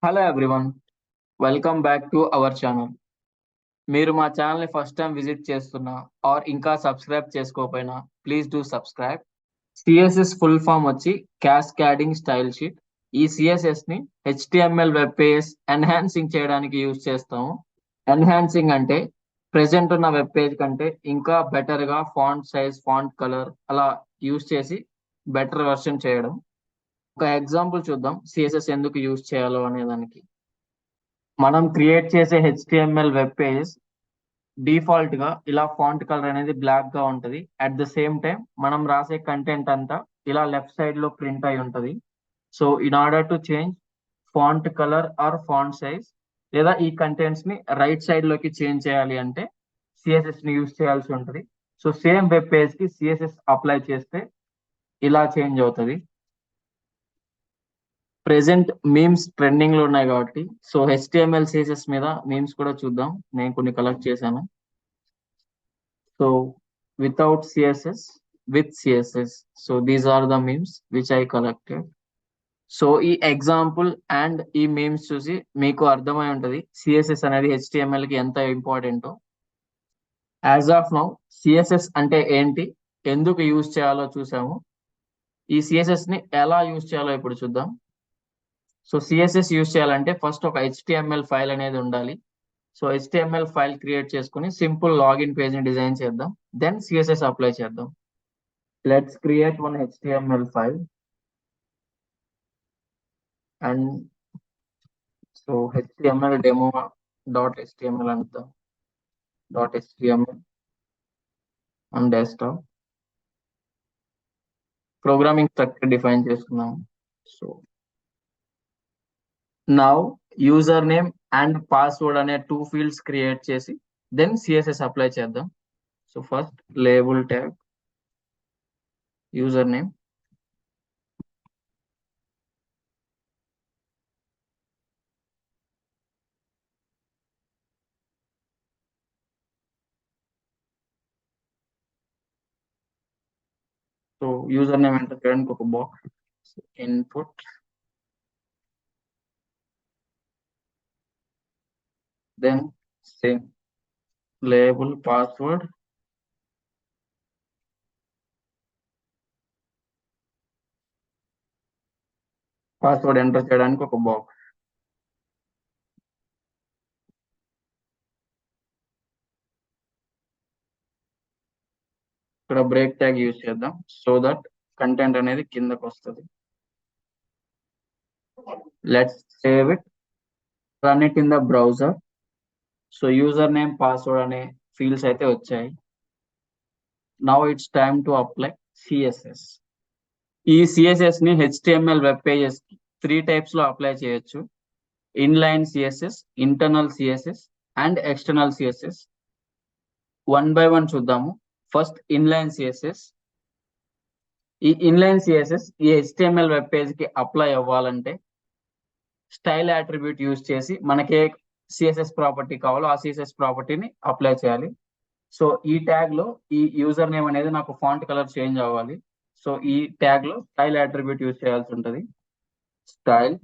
Hello everyone, welcome back to our channel. మీరు మా ఛానల్ని ఫస్ట్ టైం విజిట్ చేస్తున్నా ఆర్ ఇంకా సబ్స్క్రైబ్ చేసుకోకపోయినా please do subscribe. CSS full form వచ్చి క్యాస్కాడింగ్ స్టైల్ షీట్. ఈ సిఎస్ఎస్ని హెచ్టిఎంఎల్ వెబ్ పేజెస్ ఎన్హాన్సింగ్ చేయడానికి యూజ్ చేస్తాము. ఎన్హాన్సింగ్ అంటే ప్రెజెంట్ ఉన్న వెబ్ పేజ్ కంటే ఇంకా బెటర్గా ఫాంట్ సైజ్, ఫాంట్ కలర్ అలా యూజ్ చేసి బెటర్ వెర్షన్ చేయడం. ఒక ఎగ్జాంపుల్ చూద్దాం సిఎస్ఎస్ ఎందుకు యూజ్ చేయాలో అనే దానికి. మనం క్రియేట్ చేసే హెచ్టిఎంఎల్ వెబ్ పేజెస్ డిఫాల్ట్ గా ఇలా ఫాంట్ కలర్ అనేది బ్లాక్ గా ఉంటది. అట్ ద సేమ్ టైం మనం రాసే కంటెంట్ అంతా ఇలా లెఫ్ట్ సైడ్ లో ప్రింట్ అయి ఉంటది. So in order to change font colour or font size లేదా ఈ కంటెంట్స్ ని రైట్ సైడ్ లోకి చేంజ్ చేయాలి అంటే సిఎస్ఎస్ ని యూజ్ చేయాల్సి ఉంటుంది. సో సేమ్ వెబ్ పేజ్ కి సిఎస్ఎస్ అప్లై చేస్తే ఇలా చేంజ్ అవుతుంది. ప్రెసెంట్ మీమ్స్ ట్రెండింగ్ లో ఉన్నాయి కాబట్టి సో హెచ్టిఎంఎల్ సిఎస్ఎస్ మీద మీమ్స్ కూడా చూద్దాం. నేను కొన్ని కలెక్ట్ చేశాను. So without CSS, with CSS, so these are the memes which I collected. So ఈ ఎగ్జాంపుల్ అండ్ ఈ మీమ్స్ చూసి మీకు అర్థమై ఉంటది సిఎస్ఎస్ అనేది హెచ్టిఎంఎల్ కి ఎంత ఇంపార్టెంటో. యాజ్ ఆఫ్ నౌ సిఎస్ఎస్ అంటే ఏంటి, ఎందుకు యూజ్ చేయాలో చూసాము. ఈ సిఎస్ఎస్ ని ఎలా యూజ్ చేయాలో ఇప్పుడు చూద్దాం. సో సిఎస్ఎస్ యూజ్ చేయాలంటే ఫస్ట్ ఒక హెచ్టిఎంఎల్ ఫైల్ అనేది ఉండాలి. సో హెచ్టిఎంఎల్ ఫైల్ క్రియేట్ చేసుకుని సింపుల్ లాగిన్ పేజ్ ని డిజైన్ చేద్దాం. దెన్ సిఎస్ఎస్ అప్లై చేద్దాం. Let's create one HTML file and so HTML demo dot HTML అంతా dot HTML and desktop programming structure define చేసుకున్నాం. So now user name and password అనే two fields create చేసి then CSS apply చేద్దాం. So first label tag, user name, so user name enter చేయడానికి ఒక box, input, then same label password, password enter చేయడానికి ఒక box. ఇక్కడ break tag use చేద్దాం so that content అనేది కిందకు వస్తుంది. Let's save it, run it in the browser. So user name, password అనే ఫీల్డ్స్ అయితే వచ్చాయి. Now it's time to apply CSS. ఈ సిఎస్ఎస్ ని హెచ్టిఎంఎల్ వెబ్ పేజెస్ కి 3 టైప్స్ లో అప్లై చేయొచ్చు. Inline CSS, internal CSS and external CSS. One by one చూద్దాము. First inline CSS. ఈ ఇన్లైన్ సిఎస్ఎస్ ఈ హెచ్టిఎంఎల్ వెబ్ పేజ్ కి అప్లై అవ్వాలంటే స్టైల్ అట్రిబ్యూట్ యూజ్ చేసి మనకి ఏ సిఎస్ఎస్ ప్రాపర్టీ కావాలో ఆ సిఎస్ఎస్ ప్రాపర్టీని అప్లై చేయాలి. సో ఈ ట్యాగ్ లో ఈ యూజర్ నేమ్ అనేది నాకు ఫాంట్ కలర్ చేంజ్ అవ్వాలి. సో ఈ ట్యాగ్ లో స్టైల్ అట్రిబ్యూట్ యూజ్ చేయాల్సి ఉంటుంది. Style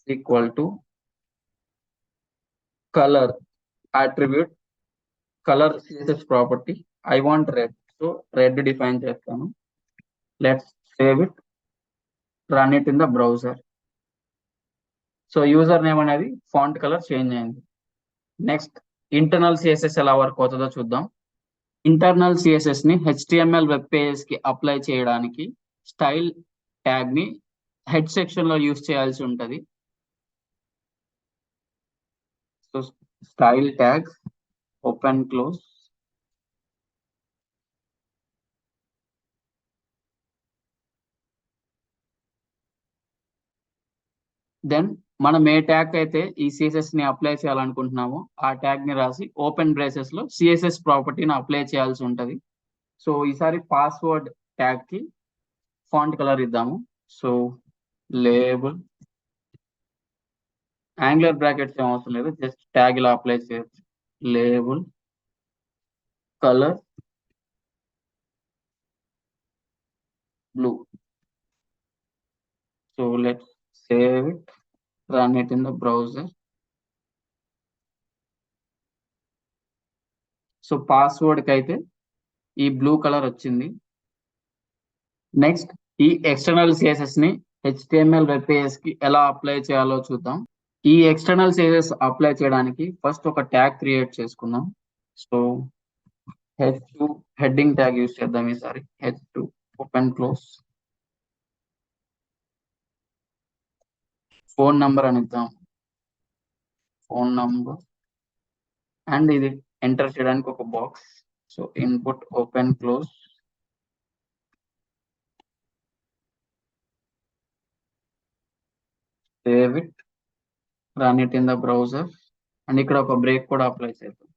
equal to colour attribute, colour CSS property. I want red, so red define చేస్తాను. Let's save it, run it in the browser. So user name అనేది font colour change అయింది. Next internal CSS ఎలా work అవుతుందో చూద్దాం. Internal CSS ని HTML web pages కి apply చేయడానికి style tag ని హెడ్ సెక్షన్ లో యూజ్ చేయాల్సి ఉంటుంది. So style tag open close, then మనం ఏ ట్యాగ్ అయితే ఈ సిఎస్ఎస్ ని అప్లై చేయాలనుకుంటున్నామో ఆ ట్యాగ్ ని రాసి ఓపెన్ బ్రేసెస్ లో సిఎస్ఎస్ ప్రాపర్టీని అప్లై చేయాల్సి ఉంటుంది. సో ఈసారి పాస్వర్డ్ ట్యాగ్ కి ఫాంట్ కలర్ ఇద్దాము. సో లేబుల్, యాంగులర్ బ్రాకెట్స్ ఏం అవసరం లేదు, జస్ట్ ట్యాగ్ ఇలా అప్లై చేయొచ్చు. Label colour blue. So let's save it, run it in the browser. So password కి అయితే ఈ బ్లూ కలర్ వచ్చింది. నెక్స్ట్ ఈ ఎక్స్టర్నల్ సిఎస్ఎస్ ని హెచ్టిఎంఎల్ వెబ్ పేజెస్ కి ఎలా అప్లై చేయాలో చూద్దాం. ఈ ఎక్స్టర్నల్ సిఎస్ఎస్ అప్లై చేయడానికి ఫస్ట్ ఒక ట్యాగ్ క్రియేట్ చేసుకుందాం. So H2 heading tag use చేద్దాం ఈసారి. H2 open close. Phone number అని ఇద్దాం. ఫోన్ నంబర్ అండ్ ఇది ఎంటర్ చేయడానికి ఒక box. So input open close. Save it, run it in the browser. And ఇక్కడ ఒక బ్రేక్ కూడా అప్లై చేద్దాం.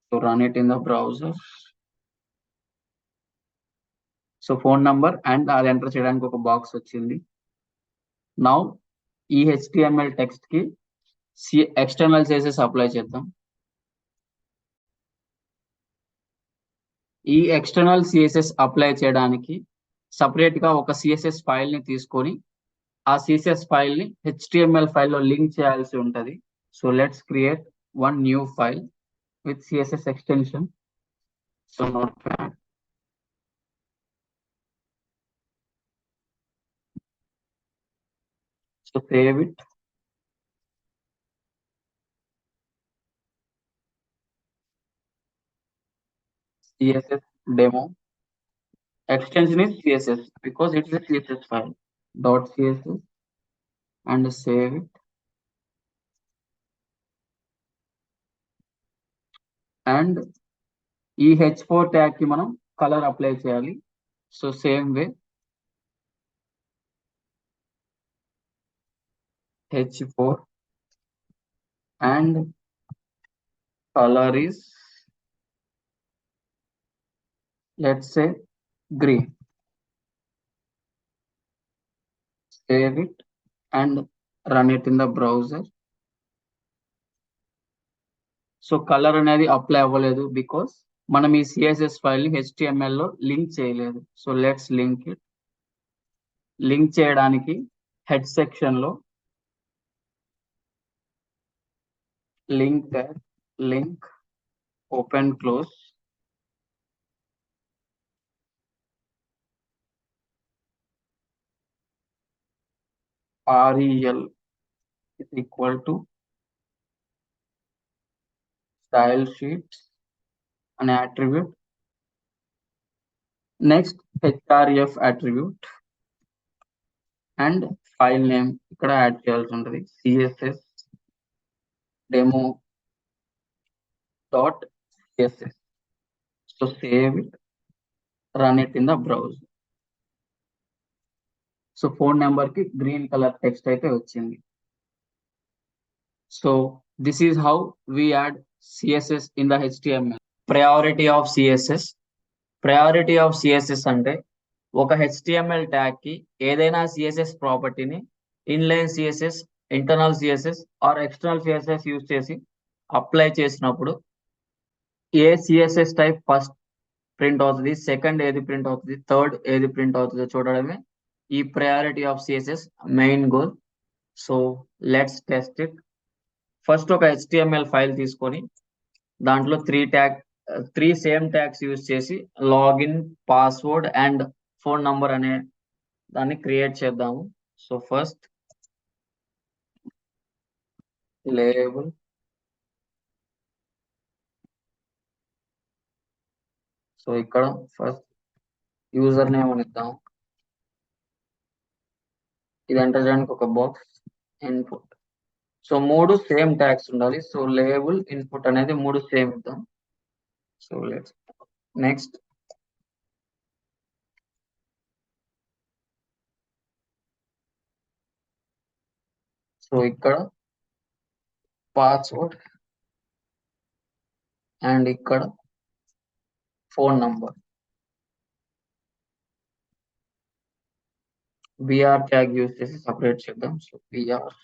So run it in the browser. So phone number and అది ఎంటర్ చేయడానికి ఒక బాక్స్ వచ్చింది. నౌ ఈ హెచ్టిఎంఎల్ టెక్స్ట్ కి ఎక్స్టర్నల్ సిఎస్ఎస్ అప్లై చేద్దాం. ఈ ఎక్స్టర్నల్ సిఎస్ఎస్ అప్లై చేయడానికి సపరేట్ గా ఒక సిఎస్ఎస్ ఫైల్ ని తీసుకొని ఆ సిఎస్ఎస్ ఫైల్ ని హెచ్టిఎంఎల్ ఫైల్ లో లింక్ చేయాల్సి ఉంటది. So let's create one new file with CSS extension. So notepad. So save it. CSS demo. Extension is CSS because it's a CSS file. Dot CSS and save it. And ఈ H4 tag కి మనం colour apply చేయాలి. So same way H4 and color is, let's say, green. Save it and run it in the browser. So colour అనేది apply అవ్వలేదు because మనం ఈ CSS file ని HTML లో లింక్ చేయలేదు. So let's link it. Link చేయడానికి head section లో link open close. rel is equal to style sheets an attribute. Next href attribute and file name ఇక్కడ యాడ్ చేయాల్సి ఉంటుంది. css demo dot css. so save it, run it in the browser. So phone number కి green colour text అయితే వచ్చింది. So this is how we add CSS in the HTML. Priority of CSS. Priority of CSS అంటే ఒక HTML tag కి ఏదైనా CSS ప్రాపర్టీని inline CSS, internal CSS or external CSS use చేసి apply చేసినప్పుడు ఏ సిఎస్ఎస్ టైప్ ఫస్ట్ ప్రింట్ అవుతుంది, second ఏది ప్రింట్ అవుతుంది, థర్డ్ ఏది ప్రింట్ అవుతుందో చూడడమే ఈ priority of CSS main goal. So let's test it. First ఒక HTML ఫైల్ తీసుకొని దాంట్లో త్రీ సేమ్ ట్యాగ్స్ యూజ్ చేసి login, password and phone number అనే దాన్ని క్రియేట్ చేద్దాము. సో ఫస్ట్ లేబుల్, సో ఇక్కడ ఫస్ట్ యూజర్ నేమ్ అని ఇద్దాం. ఇది ఎంటర్ చేయడానికి ఒక బాక్స్, ఇన్పుట్. సో మూడు సేమ్ ట్యాగ్స్ ఉండాలి. సో లేబుల్, ఇన్పుట్ అనేది మూడు సేమ్ ఇద్దాం. సో లెట్స్ నెక్స్ట్ సో ఇక్కడ పాస్వర్డ్ అండ్ ఇక్కడ phone number. BR tag use చేసి సపరేట్ చేద్దాం. So BR.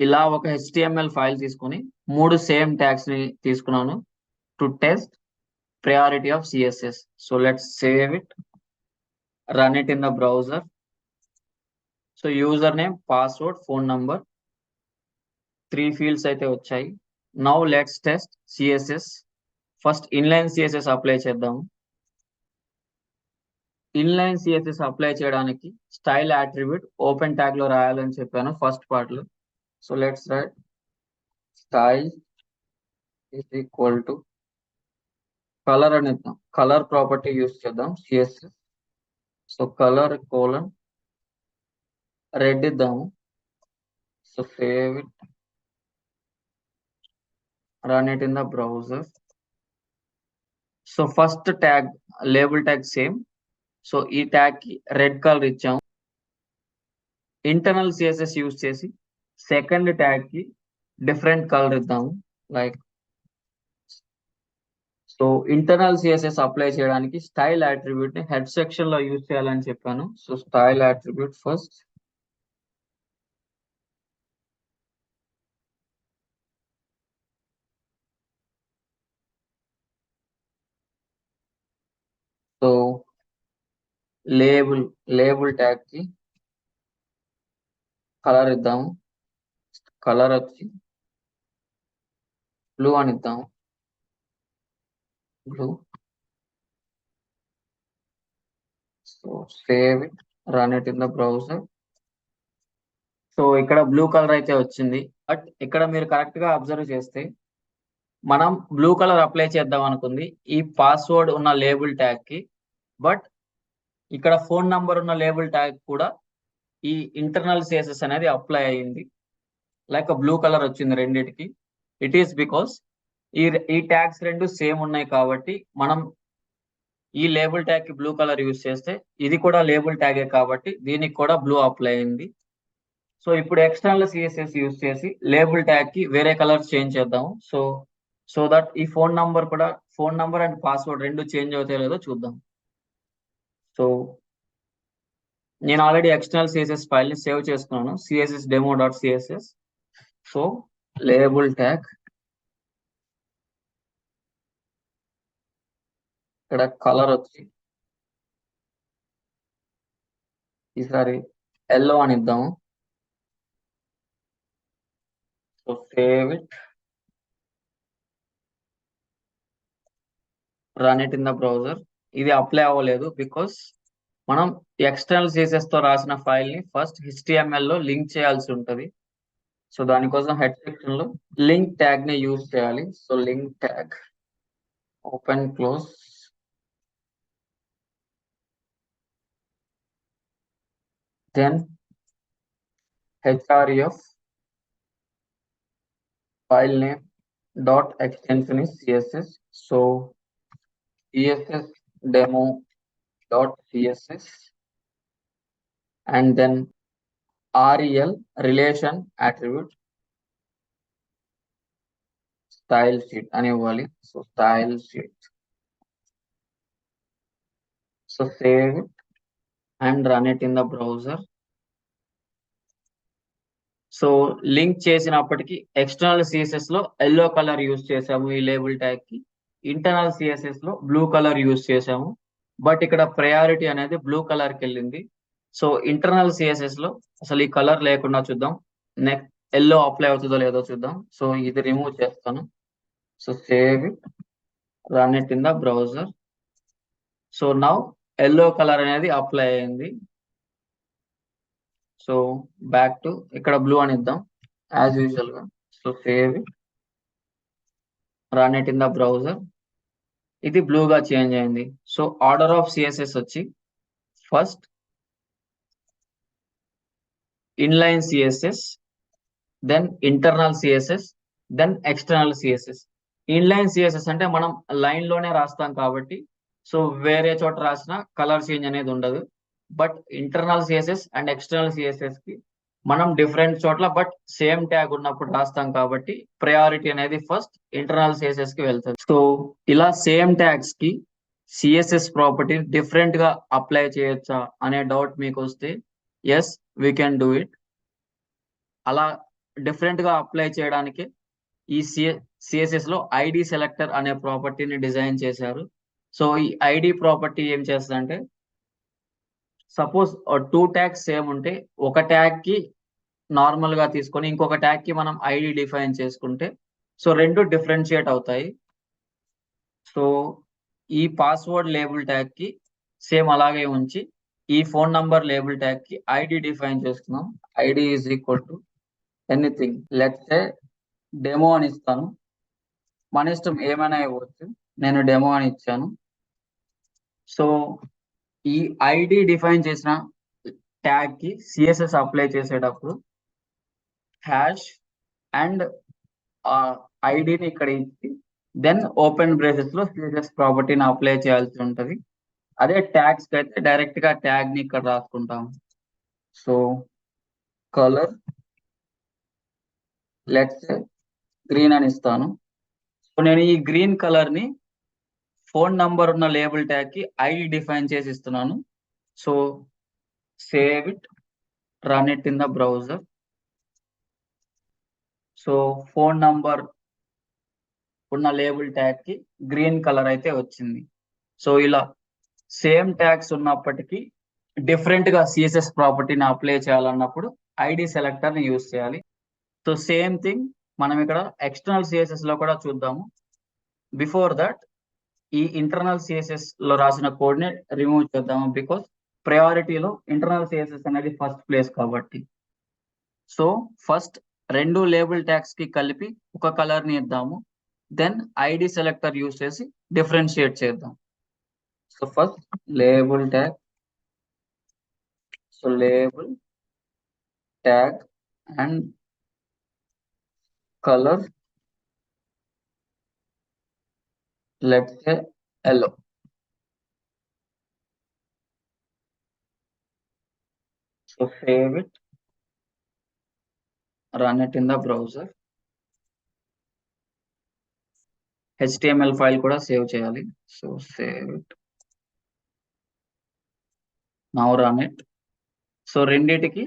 ఇలా ఒక HTML ఫైల్ తీసుకొని మూడు సేమ్ ట్యాగ్స్ ని తీసుకున్నాను. to test priority of CSS. So let's save it, run it in the browser. So username, password, phone number, 3 fields అయితే వచ్చాయి. Now let's test CSS. First inline CSS apply చేద్దాం. Inline CSS apply చేయడానికి style attribute open tag లో రాయాలని చెప్పాను first part లో. So let's write style is equal to colour అని ఇద్దాం. కలర్ ప్రాపర్టీ యూస్ చేద్దాం CSS. So colour colon red ఇద్దాము. So save it, run it in the browser. So first tag label tag same. So ఈ tag కి red colour ఇచ్చాము. Internal CSS use చేసి second tag కి different colour ఇద్దాము. Like so internal CSS apply చేయడానికి style attribute ని head section లో use చేయాలని చెప్పాను. So style attribute first. So label tag కి కలర్ ఇద్దాము. కలర్ వచ్చి బ్లూ అని ఇద్దాము. Blue. So save it, run it in the browser. So ఇక్కడ బ్లూ కలర్ అయితే వచ్చింది. బట్ ఇక్కడ మీరు కరెక్ట్ గా అబ్జర్వ్ చేస్తే మనం బ్లూ కలర్ అప్లై చేద్దాం అనుకుంది ఈ పాస్వర్డ్ ఉన్న లేబుల్ ట్యాగ్ కి. బట్ ఇక్కడ ఫోన్ నంబర్ ఉన్న లేబుల్ ట్యాగ్ కూడా ఈ ఇంటర్నల్ CSS అనేది అప్లై అయ్యింది. లైక్ బ్లూ కలర్ వచ్చింది రెండిటికి. ఇట్ ఈస్ బికాస్ ఈ ట్యాగ్స్ రెండు సేమ్ ఉన్నాయి కాబట్టి మనం ఈ లేబుల్ ట్యాగ్ కి బ్లూ కలర్ యూస్ చేస్తే ఇది కూడా లేబుల్ ట్యాగే కాబట్టి దీనికి కూడా బ్లూ అప్లై అయింది. సో ఇప్పుడు ఎక్స్టర్నల్ CSS యూస్ చేసి లేబుల్ ట్యాగ్ కి వేరే కలర్ చేంజ్ చేద్దాం. సో దట్ ఈ ఫోన్ నంబర్ అండ్ పాస్వర్డ్ రెండు చేంజ్ అవుతాయో లేదో చూద్దాం. సో నేను ఆల్రెడీ ఎక్స్టర్నల్ CSS ఫైల్ ని సేవ్ చేసుకున్నాను, cssdemo.css. సో లేబుల్ ట్యాగ్ ఇక్కడ కలర్ వచ్చి ఈసారి ఎల్లో అని ఇద్దాము. So save it, run it in the browser. ఇది అప్లై అవ్వలేదు బికాస్ మనం ఎక్స్టర్నల్ CSS తో రాసిన ఫైల్ ని ఫస్ట్ HTML లో లింక్ చేయాల్సి ఉంటది. సో దానికోసం హెడ్ సెక్షన్ లో లింక్ ట్యాగ్ ని యూజ్ చేయాలి. So link tag open close, then href file name dot extension is CSS. So CSS demo dot CSS and then rel relation attribute style sheet అని ఇవ్వాలి. So style sheet. So save it and run it in the browser. So link చేసినప్పటికీ external CSS లో yellow colour use చేసాము ఈ label tag కి, internal CSS లో blue colour use చేసాము. But ఇక్కడ ప్రయారిటీ అనేది బ్లూ కలర్ కి వెళ్ళింది. సో ఇంటర్నల్ CSS లో అసలు ఈ కలర్ లేకుండా చూద్దాం. నెక్స్ట్ ఎల్లో అప్లై అవుతుందో లేదో చూద్దాం. సో ఇది రిమూవ్ చేస్తాను. So save it, run it in the browser. So now yellow colour అనేది అప్లై అయింది. సో బ్యాక్ టు ఇక్కడ బ్లూ అని ఇద్దాం యాజ్ యూజువల్ గా. So save it, run it in the browser. ఇది బ్లూగా చేంజ్ అయింది. సో ఆర్డర్ ఆఫ్ CSS వచ్చి first inline CSS, then internal CSS, then external CSS. Inline CSS అంటే మనం లైన్ లోనే రాస్తాం కాబట్టి సో వేరే చోట రాసిన కలర్ చేంజ్ అనేది ఉండదు. But internal CSS and external CSS కి మనం డిఫరెంట్ చోట్ల బట్ సేమ్ ట్యాగ్ ఉన్నప్పుడు రాస్తాం కాబట్టి ప్రయారిటీ అనేది ఫస్ట్ ఇంటర్నల్ CSS కి వెళ్తుంది. సో ఇలా సేమ్ ట్యాగ్స్ కి CSS ప్రాపర్టీ డిఫరెంట్ గా అప్లై చేయొచ్చా అనే డౌట్ మీకు వస్తే yes we can do it. అలా డిఫరెంట్ గా అప్లై చేయడానికి ఈ సిఎస్ఎస్ లో ఐడి సెలెక్టర్ అనే ప్రాపర్టీని డిజైన్ చేశారు. సో ఈ ఐడి ప్రాపర్టీ ఏం చేస్తుందంటే, సపోజ్ 2 ట్యాగ్స్ సేమ్ ఉంటే ఒక ట్యాగ్ కి నార్మల్ గా తీసుకొని ఇంకొక ట్యాగ్ కి మనం ఐడి డిఫైన్ చేసుకుంటే సో రెండు డిఫరెన్షియేట్ అవుతాయి. సో ఈ పాస్వర్డ్ లేబుల్ ట్యాగ్ కి సేమ్ అలాగే ఉంచి ఈ ఫోన్ నంబర్ లేబుల్ ట్యాగ్ కి ఐడి డిఫైన్ చేస్తున్నాం. ID is equal to anything, let's say demo అని ఇస్తాను. మన ఇష్టం ఏమైనా ఇవ్వచ్చు, నేను డెమో అని ఇచ్చాను. సో ఈ ఐడి డిఫైన్ చేసిన ట్యాగ్ కి సిఎస్ఎస్ అప్లై చేసేటప్పుడు హ్యాష్ అండ్ ఐడిని ఇక్కడ ఇచ్చి దెన్ ఓపెన్ బ్రేసెస్ లో సిఎస్ఎస్ ప్రాపర్టీని అప్లై చేయాల్సి ఉంటది. అదే ట్యాగ్స్ కి అయితే డైరెక్ట్ గా ట్యాగ్ ని ఇక్కడ రాసుకుంటాం. సో కలర్ లెట్స్ గ్రీన్ అని ఇస్తాను. సో నేను ఈ గ్రీన్ కలర్ ని ఫోన్ నంబర్ ఉన్న లేబుల్ ట్యాగ్ కి ఐడి డిఫైన్ చేసి ఇస్తున్నాను. So save it, run it in the browser. So phone number ఉన్న లేబుల్ ట్యాగ్ కి గ్రీన్ కలర్ అయితే వచ్చింది. సో ఇలా సేమ్ ట్యాగ్స్ ఉన్నప్పటికీ డిఫరెంట్ గా సిఎస్ఎస్ ప్రాపర్టీని అప్లై చేయాలన్నప్పుడు ఐడి సెలెక్టర్ ని యూజ్ చేయాలి. సో సేమ్ థింగ్ మనం ఇక్కడ ఎక్స్టర్నల్ సిఎస్ఎస్ లో కూడా చూద్దాము. బిఫోర్ దట్ ఈ ఇంటర్నల్ సిఎస్ఎస్ లో రాసిన కోడ్ ని రిమూవ్ చేద్దాము, బికాస్ ప్రయారిటీలో ఇంటర్నల్ సిఎస్ఎస్ అనేది ఫస్ట్ ప్లేస్ కాబట్టి. సో ఫస్ట్ రెండు లేబుల్ ట్యాగ్స్ కి కలిపి ఒక కలర్ ని ఇద్దాము, దెన్ ఐడి సెలెక్టర్ యూజ్ చేసి డిఫరెన్షియేట్ చేద్దాం. So first label tag, so label tag and colour let's say yellow. So save it, run it in the browser. HTML file కూడా save చేయాలి. So save it, now run it. So రెండిటికి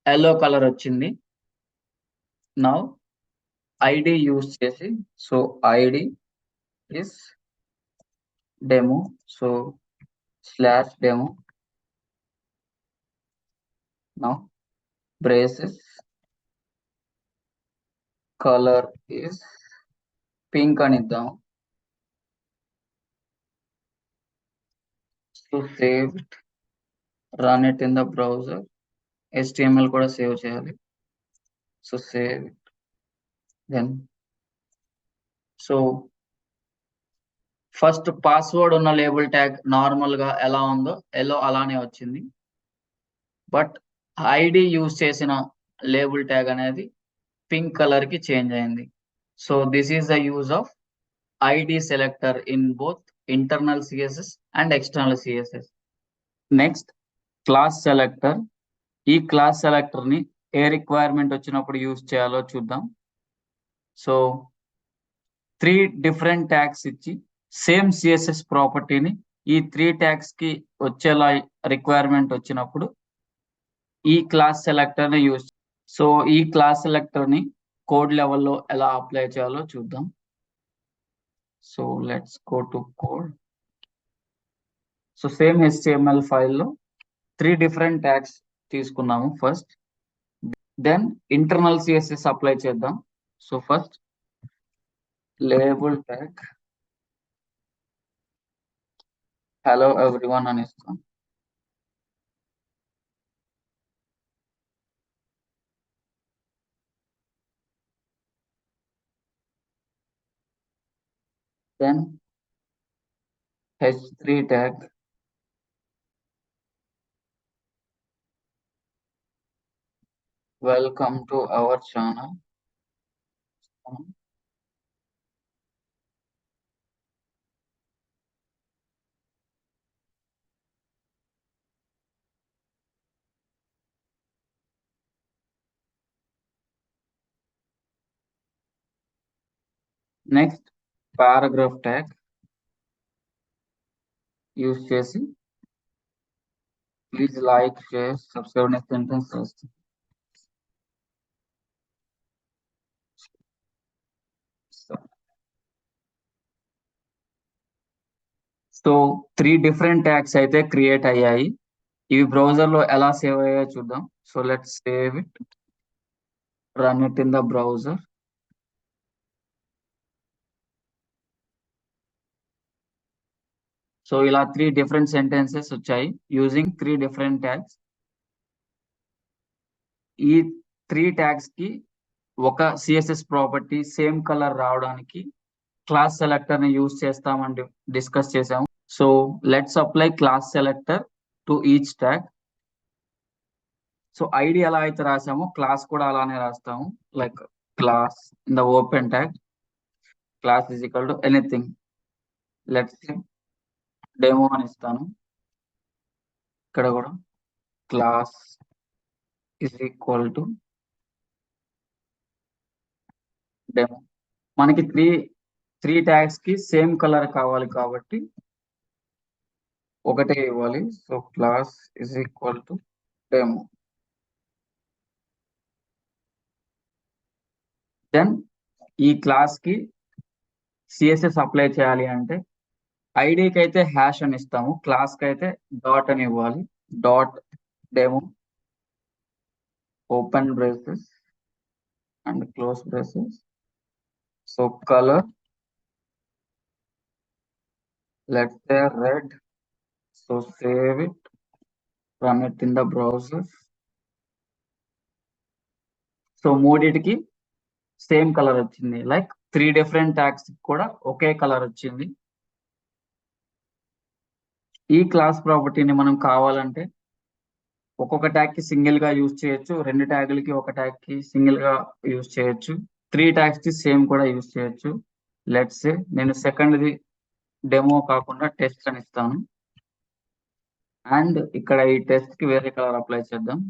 yellow colour వచ్చింది. Now ID use చేసి, so ID is demo, so slash demo. Now braces colour is pink అని ఇద్దాం. So save it, run it in the browser. HTML కూడా save చేయాలి. So save it, then so first password ఉన్న label tag normal గా ఎలా ఉందో yellow అలానే వచ్చింది. బట్ ఐడి యూజ్ చేసిన లేబుల్ ట్యాగ్ అనేది పింక్ కలర్ కి చేంజ్ అయింది. So this is the use of ID selector in both internal CSS and external CSS. Next class selector. ఈ క్లాస్ సెలెక్టర్ ని ఏ రిక్వైర్మెంట్ వచ్చినప్పుడు యూజ్ చేయాలో చూద్దాం. సో 3 డిఫరెంట్ ట్యాగ్స్ ఇచ్చి సేమ్ సిఎస్ఎస్ ప్రాపర్టీని ఈ 3 ట్యాగ్స్ కి వచ్చేలా రిక్వైర్మెంట్ వచ్చినప్పుడు ఈ క్లాస్ సెలెక్టర్ ని యూజ్. సో ఈ క్లాస్ సెలెక్టర్ ని కోడ్ లెవెల్లో ఎలా అప్లై చేయాలో చూద్దాం. So let's go to code. So same HTML ఫైల్లో 3 డిఫరెంట్ ట్యాగ్స్ తీసుకున్నాము first, then internal CSS apply చేద్దాం. So first label tag hello everyone అని ఇస్తాం. Then h3 tag welcome to our channel. Next paragraph tag use చేసి please like share subscribe next sentence చేస్తాం. So 3 different tags అయితే create అయ్యాయి. ఇవి బ్రౌజర్‌లో ఎలా సేవ్ అయ్యాయో చూద్దాం. So let's save it. Run it in the browser. So ఇలా 3 డిఫరెంట్ సెంటెన్సెస్ వచ్చాయి యూజింగ్ 3 డిఫరెంట్ ట్యాగ్స్. ఈ 3 ట్యాగ్స్ కి ఒక సిఎస్ఎస్ ప్రాపర్టీ సేమ్ కలర్ రావడానికి క్లాస్ సెలెక్టర్ ని యూజ్ చేస్తామని డిస్కస్ చేసాము. So let's apply class selector to each tag. So ID ఎలా అయితే రాసామో క్లాస్ కూడా అలానే రాస్తాము. Like class in the open tag, class is equal to anything. Let's demo అని ఇస్తాను. ఇక్కడ కూడా class is equal to demo. మనకి త్రీ ట్యాగ్స్ కి సేమ్ కలర్ కావాలి కాబట్టి ఒకటే ఇవ్వాలి. So class is equal to demo. Then ఈ క్లాస్ కి సిఎస్ఎస్ అప్లై చేయాలి అంటే ఐడికి అయితే హ్యాష్ అని ఇస్తాము, క్లాస్ కి అయితే డాట్ అని ఇవ్వాలి. Dot demo open braces and close braces. So colour let's say red. So save it, run it in the browser. So మూడిటికి సేమ్ కలర్ వచ్చింది. లైక్ 3 డిఫరెంట్ ట్యాగ్స్ కూడా ఒకే కలర్ వచ్చింది. ఈ క్లాస్ ప్రాపర్టీని మనం కావాలంటే ఒక్కొక్క ట్యాగ్ కి సింగిల్ గా యూజ్ చేయొచ్చు, 2 ట్యాగులకి ఒక ట్యాగ్ కి సింగిల్ గా యూజ్ చేయొచ్చు, 3 ట్యాగ్స్ కి సేమ్ కూడా యూజ్ చేయొచ్చు. లెట్స్ సే నేను సెకండ్ది డెమో కాకుండా టెస్ట్ అని ఇస్తాను. అండ్ ఇక్కడ ఈ టెస్ట్ కి వేరే కలర్ అప్లై చేద్దాం.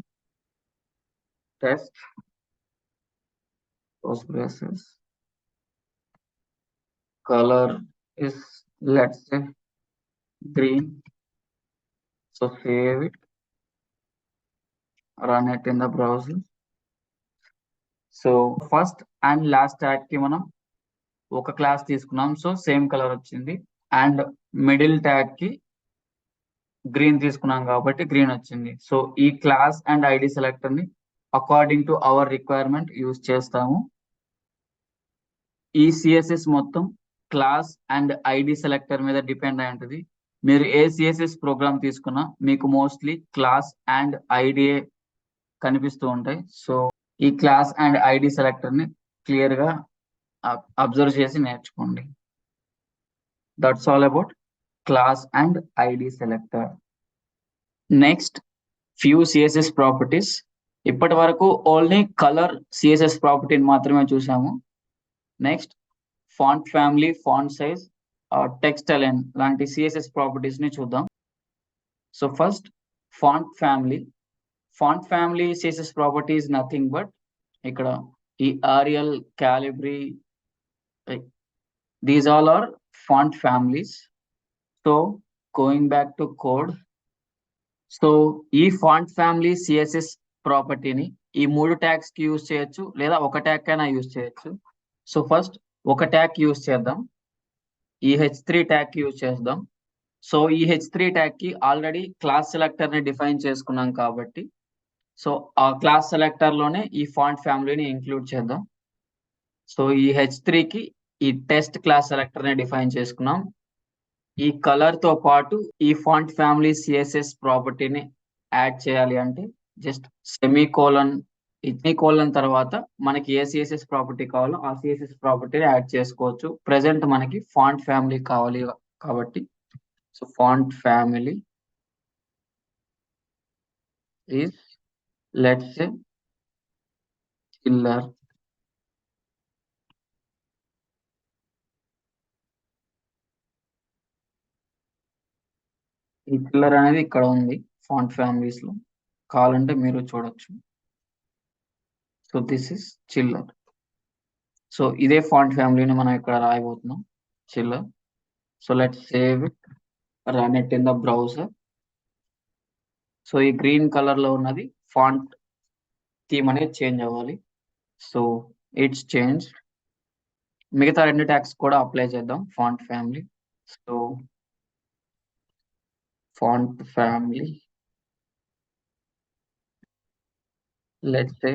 Test close braces, colour is let's say green. So save it, run it in the browser. So first and last tag కి మనం ఒక క్లాస్ తీసుకున్నాం, సో సేమ్ కలర్ వచ్చింది. అండ్ మిడిల్ ట్యాగ్ కి green తీసుకున్నాం కాబట్టి green వచ్చింది. సో ఈ క్లాస్ అండ్ ఐడి సెలెక్టర్ ని according to our requirement use చేస్తాము. ఈ సిఎస్ఎస్ మొత్తం క్లాస్ అండ్ ఐడి సెలెక్టర్ మీద డిపెండ్ అయి ఉంటుంది. మీరు ఏ సిఎస్ఎస్ ప్రోగ్రామ్ తీసుకున్నా మీకు మోస్ట్లీ క్లాస్ అండ్ ఐడి కనిపిస్తూ ఉంటాయి. సో ఈ క్లాస్ అండ్ ఐడి సెలెక్టర్ ని క్లియర్ గా అబ్జర్వ్ చేసి నేర్చుకోండి. That's all about class and ID selector. Next few CSS properties. ఇప్పటి వరకు ఓన్లీ కలర్ సిఎస్ఎస్ ప్రాపర్టీని మాత్రమే చూసాము. Next font family, font size, text align లాంటి సిఎస్ఎస్ ప్రాపర్టీస్ ని చూద్దాం. So first font family. Font family CSS property is nothing but ఇక్కడ ఈ Arial, Calibri, these all are font families. So going back to code. So ఈ font family CSS ప్రాపర్టీని ఈ 3 tags కి use చేయొచ్చు, లేదా ఒక ట్యాగ్ కైనా యూజ్ చేయొచ్చు. సో ఫస్ట్ ఒక ట్యాగ్ యూజ్ చేద్దాం, ఈ h3 ట్యాగ్ కి యూజ్ చేద్దాం. సో ఈ h3 ట్యాగ్ కి ఆల్రెడీ క్లాస్ సెలెక్టర్ ని డిఫైన్ చేసుకున్నాం కాబట్టి సో ఆ క్లాస్ సెలెక్టర్ లోనే ఈ ఫాంట్ ఫ్యామిలీని ఇంక్లూడ్ చేద్దాం. సో ఈ h3 కి ఈ టెస్ట్ క్లాస్ సెలెక్టర్ ని డిఫైన్ చేసుకున్నాం. ఈ కలర్ తో పాటు ఈ ఫాంట్ ఫ్యామిలీ సిఎస్ఎస్ ప్రాపర్టీని యాడ్ చేయాలి అంటే జస్ట్ సెమీకోలన్ తర్వాత మనకి ఏ సిఎస్ఎస్ ప్రాపర్టీ కావాలో ఆ సిఎస్ఎస్ ప్రాపర్టీని యాడ్ చేసుకోవచ్చు. ప్రెసెంట్ మనకి ఫాంట్ ఫ్యామిలీ కావాలి కాబట్టి so font family is let's say Chiller. ఈ చిల్లర్ అనేది ఇక్కడ ఉంది ఫాంట్ ఫ్యామిలీస్ లో, కావాలంటే మీరు చూడొచ్చు. So this is Chiller. So ఇదే ఫాంట్ ఫ్యామిలీని మనం ఇక్కడ రాయబోతున్నాం, Chiller. So let's save it, run it in the browser. So ఈ గ్రీన్ కలర్ లో ఉన్నది ఫాంట్ థీమ్ అనేది చేంజ్ అవ్వాలి. So it's change. మిగతా 2 ట్యాగ్స్ కూడా అప్లై చేద్దాం font family. So font family, let's say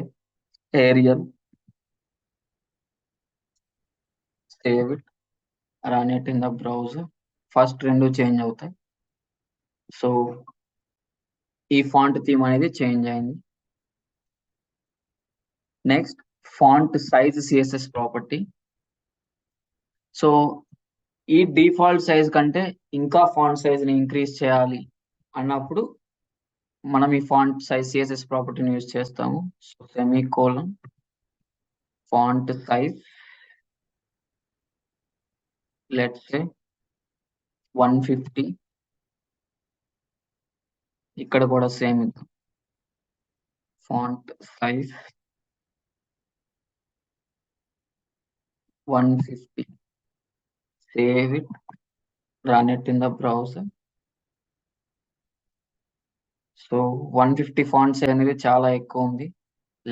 Arial, save it, run it in the browser. First రెండు change అవుతాయి. సో ఈ ఫాంట్ థీమ్ అనేది చేంజ్ అయింది. Next font size CSS property. So ఈ default size కంటే ఇంకా ఫాంట్ సైజ్ ని increase చేయాలి అన్నప్పుడు మనం ఈ ఫాంట్ సైజ్ సిఎస్ఎస్ ప్రాపర్టీని యూజ్ చేస్తాము. So semicolon font size let's say 150. ఇక్కడ కూడా same font size 150. Save it, run it in the browser. So 150 font size అనేది చాలా ఎక్కువ ఉంది.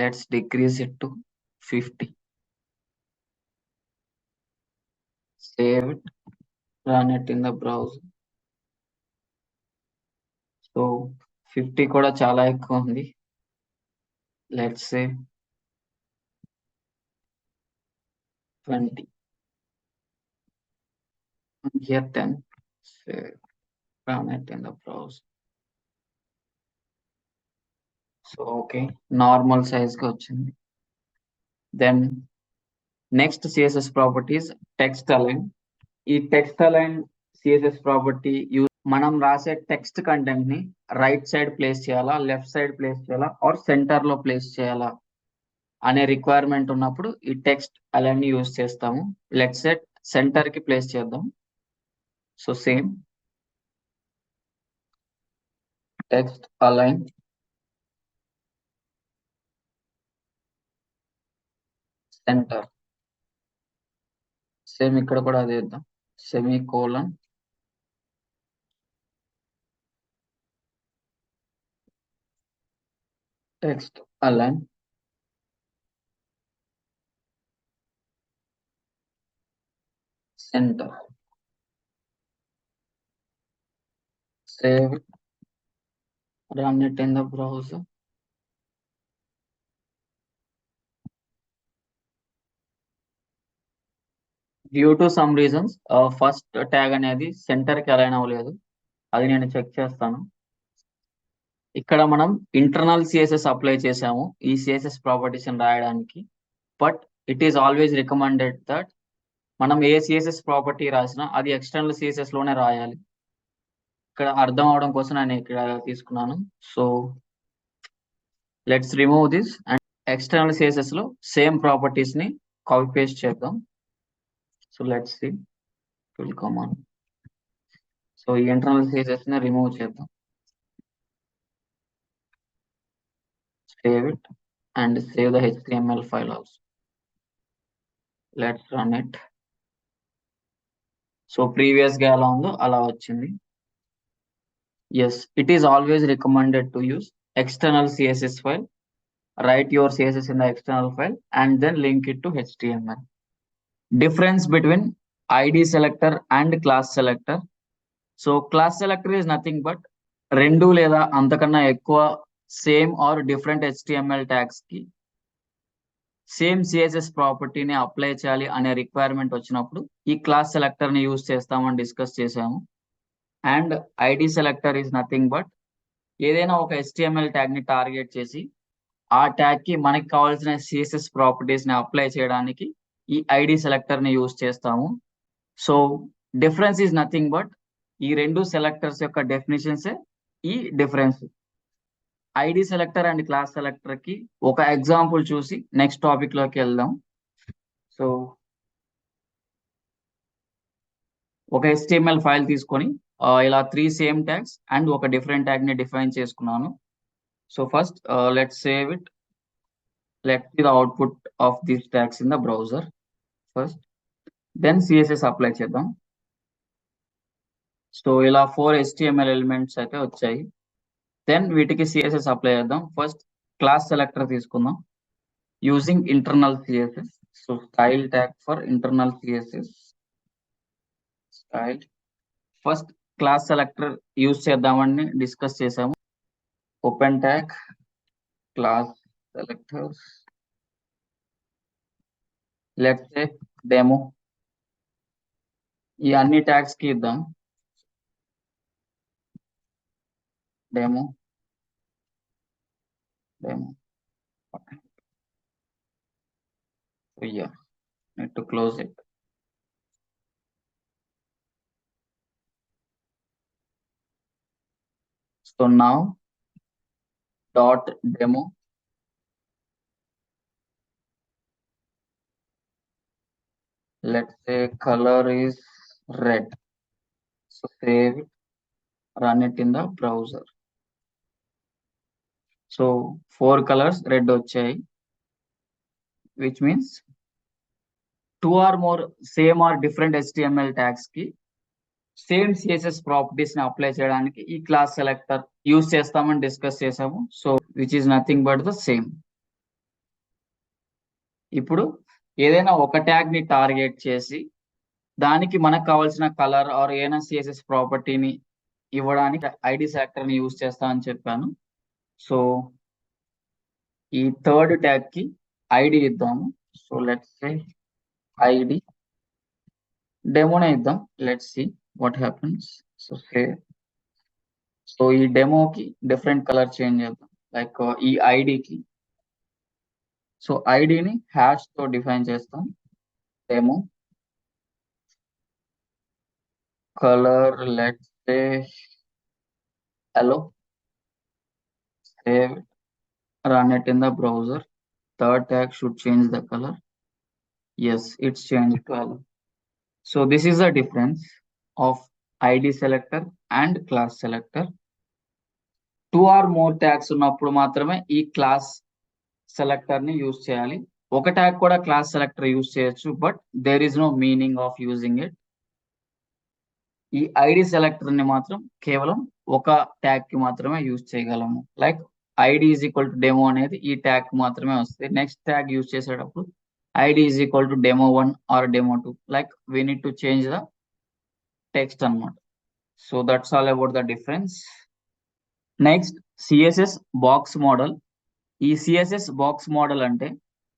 Let's decrease it to 50. Save it, run it in the browser. So 50 కూడా చాలా ఎక్కువ ఉంది. Let's say 20. Here 10. Save, run it in the browser. So okay, normal size కి వచ్చింది. Then next CSS properties text align. ఈ text align CSS property మనం రాసే text content ని రైట్ సైడ్ ప్లేస్ చేయాలా, లెఫ్ట్ సైడ్ ప్లేస్ చేయాలా, or centre లో place చేయాలా అనే రిక్వైర్మెంట్ ఉన్నప్పుడు ఈ టెక్స్ట్ అలైన్ ని యూజ్ చేస్తాము. లెఫ్ట్ సైడ్ సెంటర్ కి ప్లేస్ చేద్దాం. So same text align centre. Same ఇక్కడ కూడా అదే ఇద్దాం. Semicolon text align centre. Save it, run it in the browser. Due to some reasons first tag అనేది సెంటర్ కి అలైన్ అవ్వలేదు. అది నేను చెక్ చేస్తాను. ఇక్కడ మనం ఇంటర్నల్ సిఎస్ఎస్ అప్లై చేసాము ఈ సిఎస్ఎస్ ప్రాపర్టీస్ రాయడానికి. But it is always recommended that మనం ఏ సిఎస్ఎస్ ప్రాపర్టీ రాసినా అది ఎక్స్టర్నల్ సిఎస్ఎస్ లోనే రాయాలి. ఇక్కడ అర్థం అవడం కోసం నేను ఇక్కడ తీసుకున్నాను. So let's remove this and external CSS లో సేమ్ ప్రాపర్టీస్ ని కాపీ పేస్ట్ చేద్దాం. So let's see, it will come on. So ఈ ఇంటర్నల్ సిఎస్ఎస్ ని రిమూవ్ చేద్దాం. Save it and save the HTML file also. Let's run it. So previous గా ఎలా ఉందో అలా వచ్చింది. Yes, it is always recommended to use external CSS file. Write your CSS in the external file and then link it to HTML. Difference between ID selector and class selector. So class selector is nothing but రెండు లేదా అంతకన్నా ఎక్కువ same or different HTML tags కి same CSS ప్రాపర్టీని apply చేయాలి అనే requirement వచ్చినప్పుడు ఈ క్లాస్ సెలెక్టర్ ని యూజ్ చేస్తామని డిస్కస్ చేసాము. And ID selector is nothing but ఏదైనా ఒక HTML ట్యాగ్ ని టార్గెట్ చేసి ఆ ట్యాగ్ కి మనకి కావాల్సిన సిఎస్ఎస్ ప్రాపర్టీస్ ని అప్లై చేయడానికి ఈ ఐడి సెలెక్టర్ ని యూజ్ చేస్తాము. So difference is nothing but ఈ రెండు సెలెక్టర్స్ యొక్క డెఫినేషన్స్ ఈ difference. ID selector and class selector కి ఒక ఎగ్జాంపుల్ చూసి నెక్స్ట్ టాపిక్ లోకి వెళ్దాం. సో ఒక HTML ఫైల్ తీసుకొని ఇలా 3 సేమ్ ట్యాగ్స్ అండ్ ఒక డిఫరెంట్ ట్యాగ్ ని డిఫైన్ చేసుకున్నాను. So first let's save it. Let's see the output of these tags in the browser first. Then CSS apply చేద్దాం. సో ఇలా 4 HTML ఎలిమెంట్స్ అయితే వచ్చాయి. దెన్ వీటికి సిఎస్ఎస్ అప్లై చేద్దాం. First class selector తీసుకుందాం using internal CSS. So style tag for internal CSS. Style first class selector use చేద్దామని discuss చేసాము. Open tag class selectors, let's say demo. ఈ అన్ని ట్యాగ్స్ కి ఇద్దాం demo demo. Yeah, need to close it. So now dot demo, let's say color is red. So save it, run it in the browser. So 4 colors red వచ్చాయి, which means 2 or more same or different HTML tags కి same CSS properties ని apply చేయడానికి ఈ class selector use చేస్తామని discuss చేసాము. So which is nothing but the same. ఇప్పుడు ఏదైనా ఒక ట్యాగ్ ని టార్గెట్ చేసి దానికి మనకు కావాల్సిన కలర్ ఆర్ ఏదైనా CSS ప్రాపర్టీని ఇవ్వడానికి ఐడి సెలెక్టర్ ని యూజ్ చేస్తామని చెప్పాను. సో ఈ థర్డ్ ట్యాగ్ కి ఐడి ఇద్దాము. సో లెట్స్ సే ఐడి డెమోనే ఇద్దాం. Let's see what happens. So ఈ డెమోకి డిఫరెంట్ కలర్ చేంజ్ చేద్దాం. లైక్ ఈ ఐడికి, సో ఐడిని హ్యాష్ తో డిఫైన్ చేస్తాం. Demo colour let's say hello, save it, run it in the browser. Third tag should change the color. Yes, it's changed to hello. So this is the difference of ID selector and class selector. 2 or more tags ఉన్నప్పుడు మాత్రమే ఈ class selector ని use చేయాలి. ఒక tag కూడా class selector use చేయొచ్చు, but there is no meaning of using it. ఈ ID selector ని మాత్రం కేవలం ఒక ట్యాగ్ కి మాత్రమే యూజ్ చేయగలము. Like ID is equal to demo అనేది ఈ ట్యాగ్ కి మాత్రమే వస్తుంది. నెక్స్ట్ ట్యాగ్ యూజ్ చేసేటప్పుడు ID is equal to demo 1 or demo 2. Like we need to change the text అన్నమాట. So that's all about the difference. Next CSS box model. ఈ CSS box model అంటే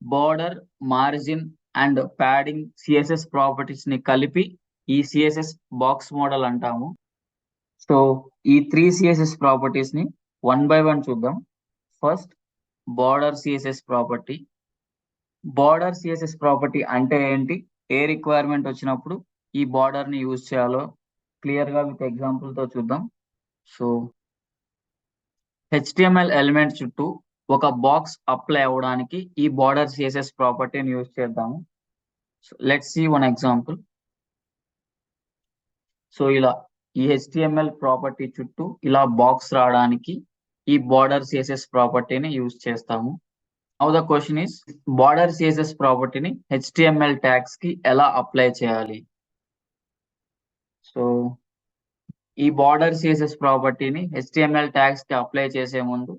border, margin and padding CSS properties ని కలిపి ఈ CSS box model అంటాము. So ఈ 3 CSS properties ని 1 by 1 చూద్దాం. First border CSS property. Border CSS property అంటే ఏంటి, ఏ రిక్వైర్మెంట్ వచ్చినప్పుడు ఈ బోర్డర్ ని యూజ్ చేయాలో క్లియర్ గా విత్ ఎగ్జాంపుల్ తో చూద్దాం. సో HTML ఎలిమెంట్ చుట్టూ ఒక బాక్స్ అప్లై అవ్వడానికి ఈ బోర్డర్ సిఎస్ఎస్ ప్రాపర్టీని యూజ్ చేద్దాము. Let's see one example. So ఇలా ఈ HTML ప్రాపర్టీ చుట్టూ ఇలా బాక్స్ రావడానికి ఈ బోర్డర్ సిఎస్ఎస్ ప్రాపర్టీని యూజ్ చేస్తాము. Now the question is border CSS ప్రాపర్టీని HTML ట్యాగ్స్ కి ఎలా అప్లై చేయాలి? సో ఈ బోర్డర్ సిఎస్ఎస్ ప్రాపర్టీని HTML ట్యాగ్స్ కి అప్లై చేసే ముందు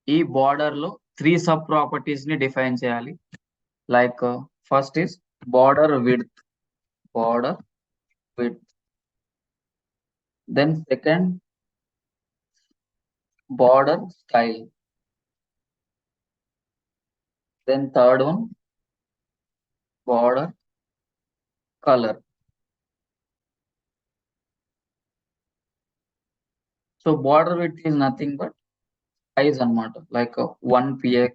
ఈ బోర్డర్ లో 3 సబ్ ప్రాపర్టీస్ ని డిఫైన్ చేయాలి. Like first is border width, then second border style, then third one border color. So border width is nothing but size అన్నమాట, like 1 px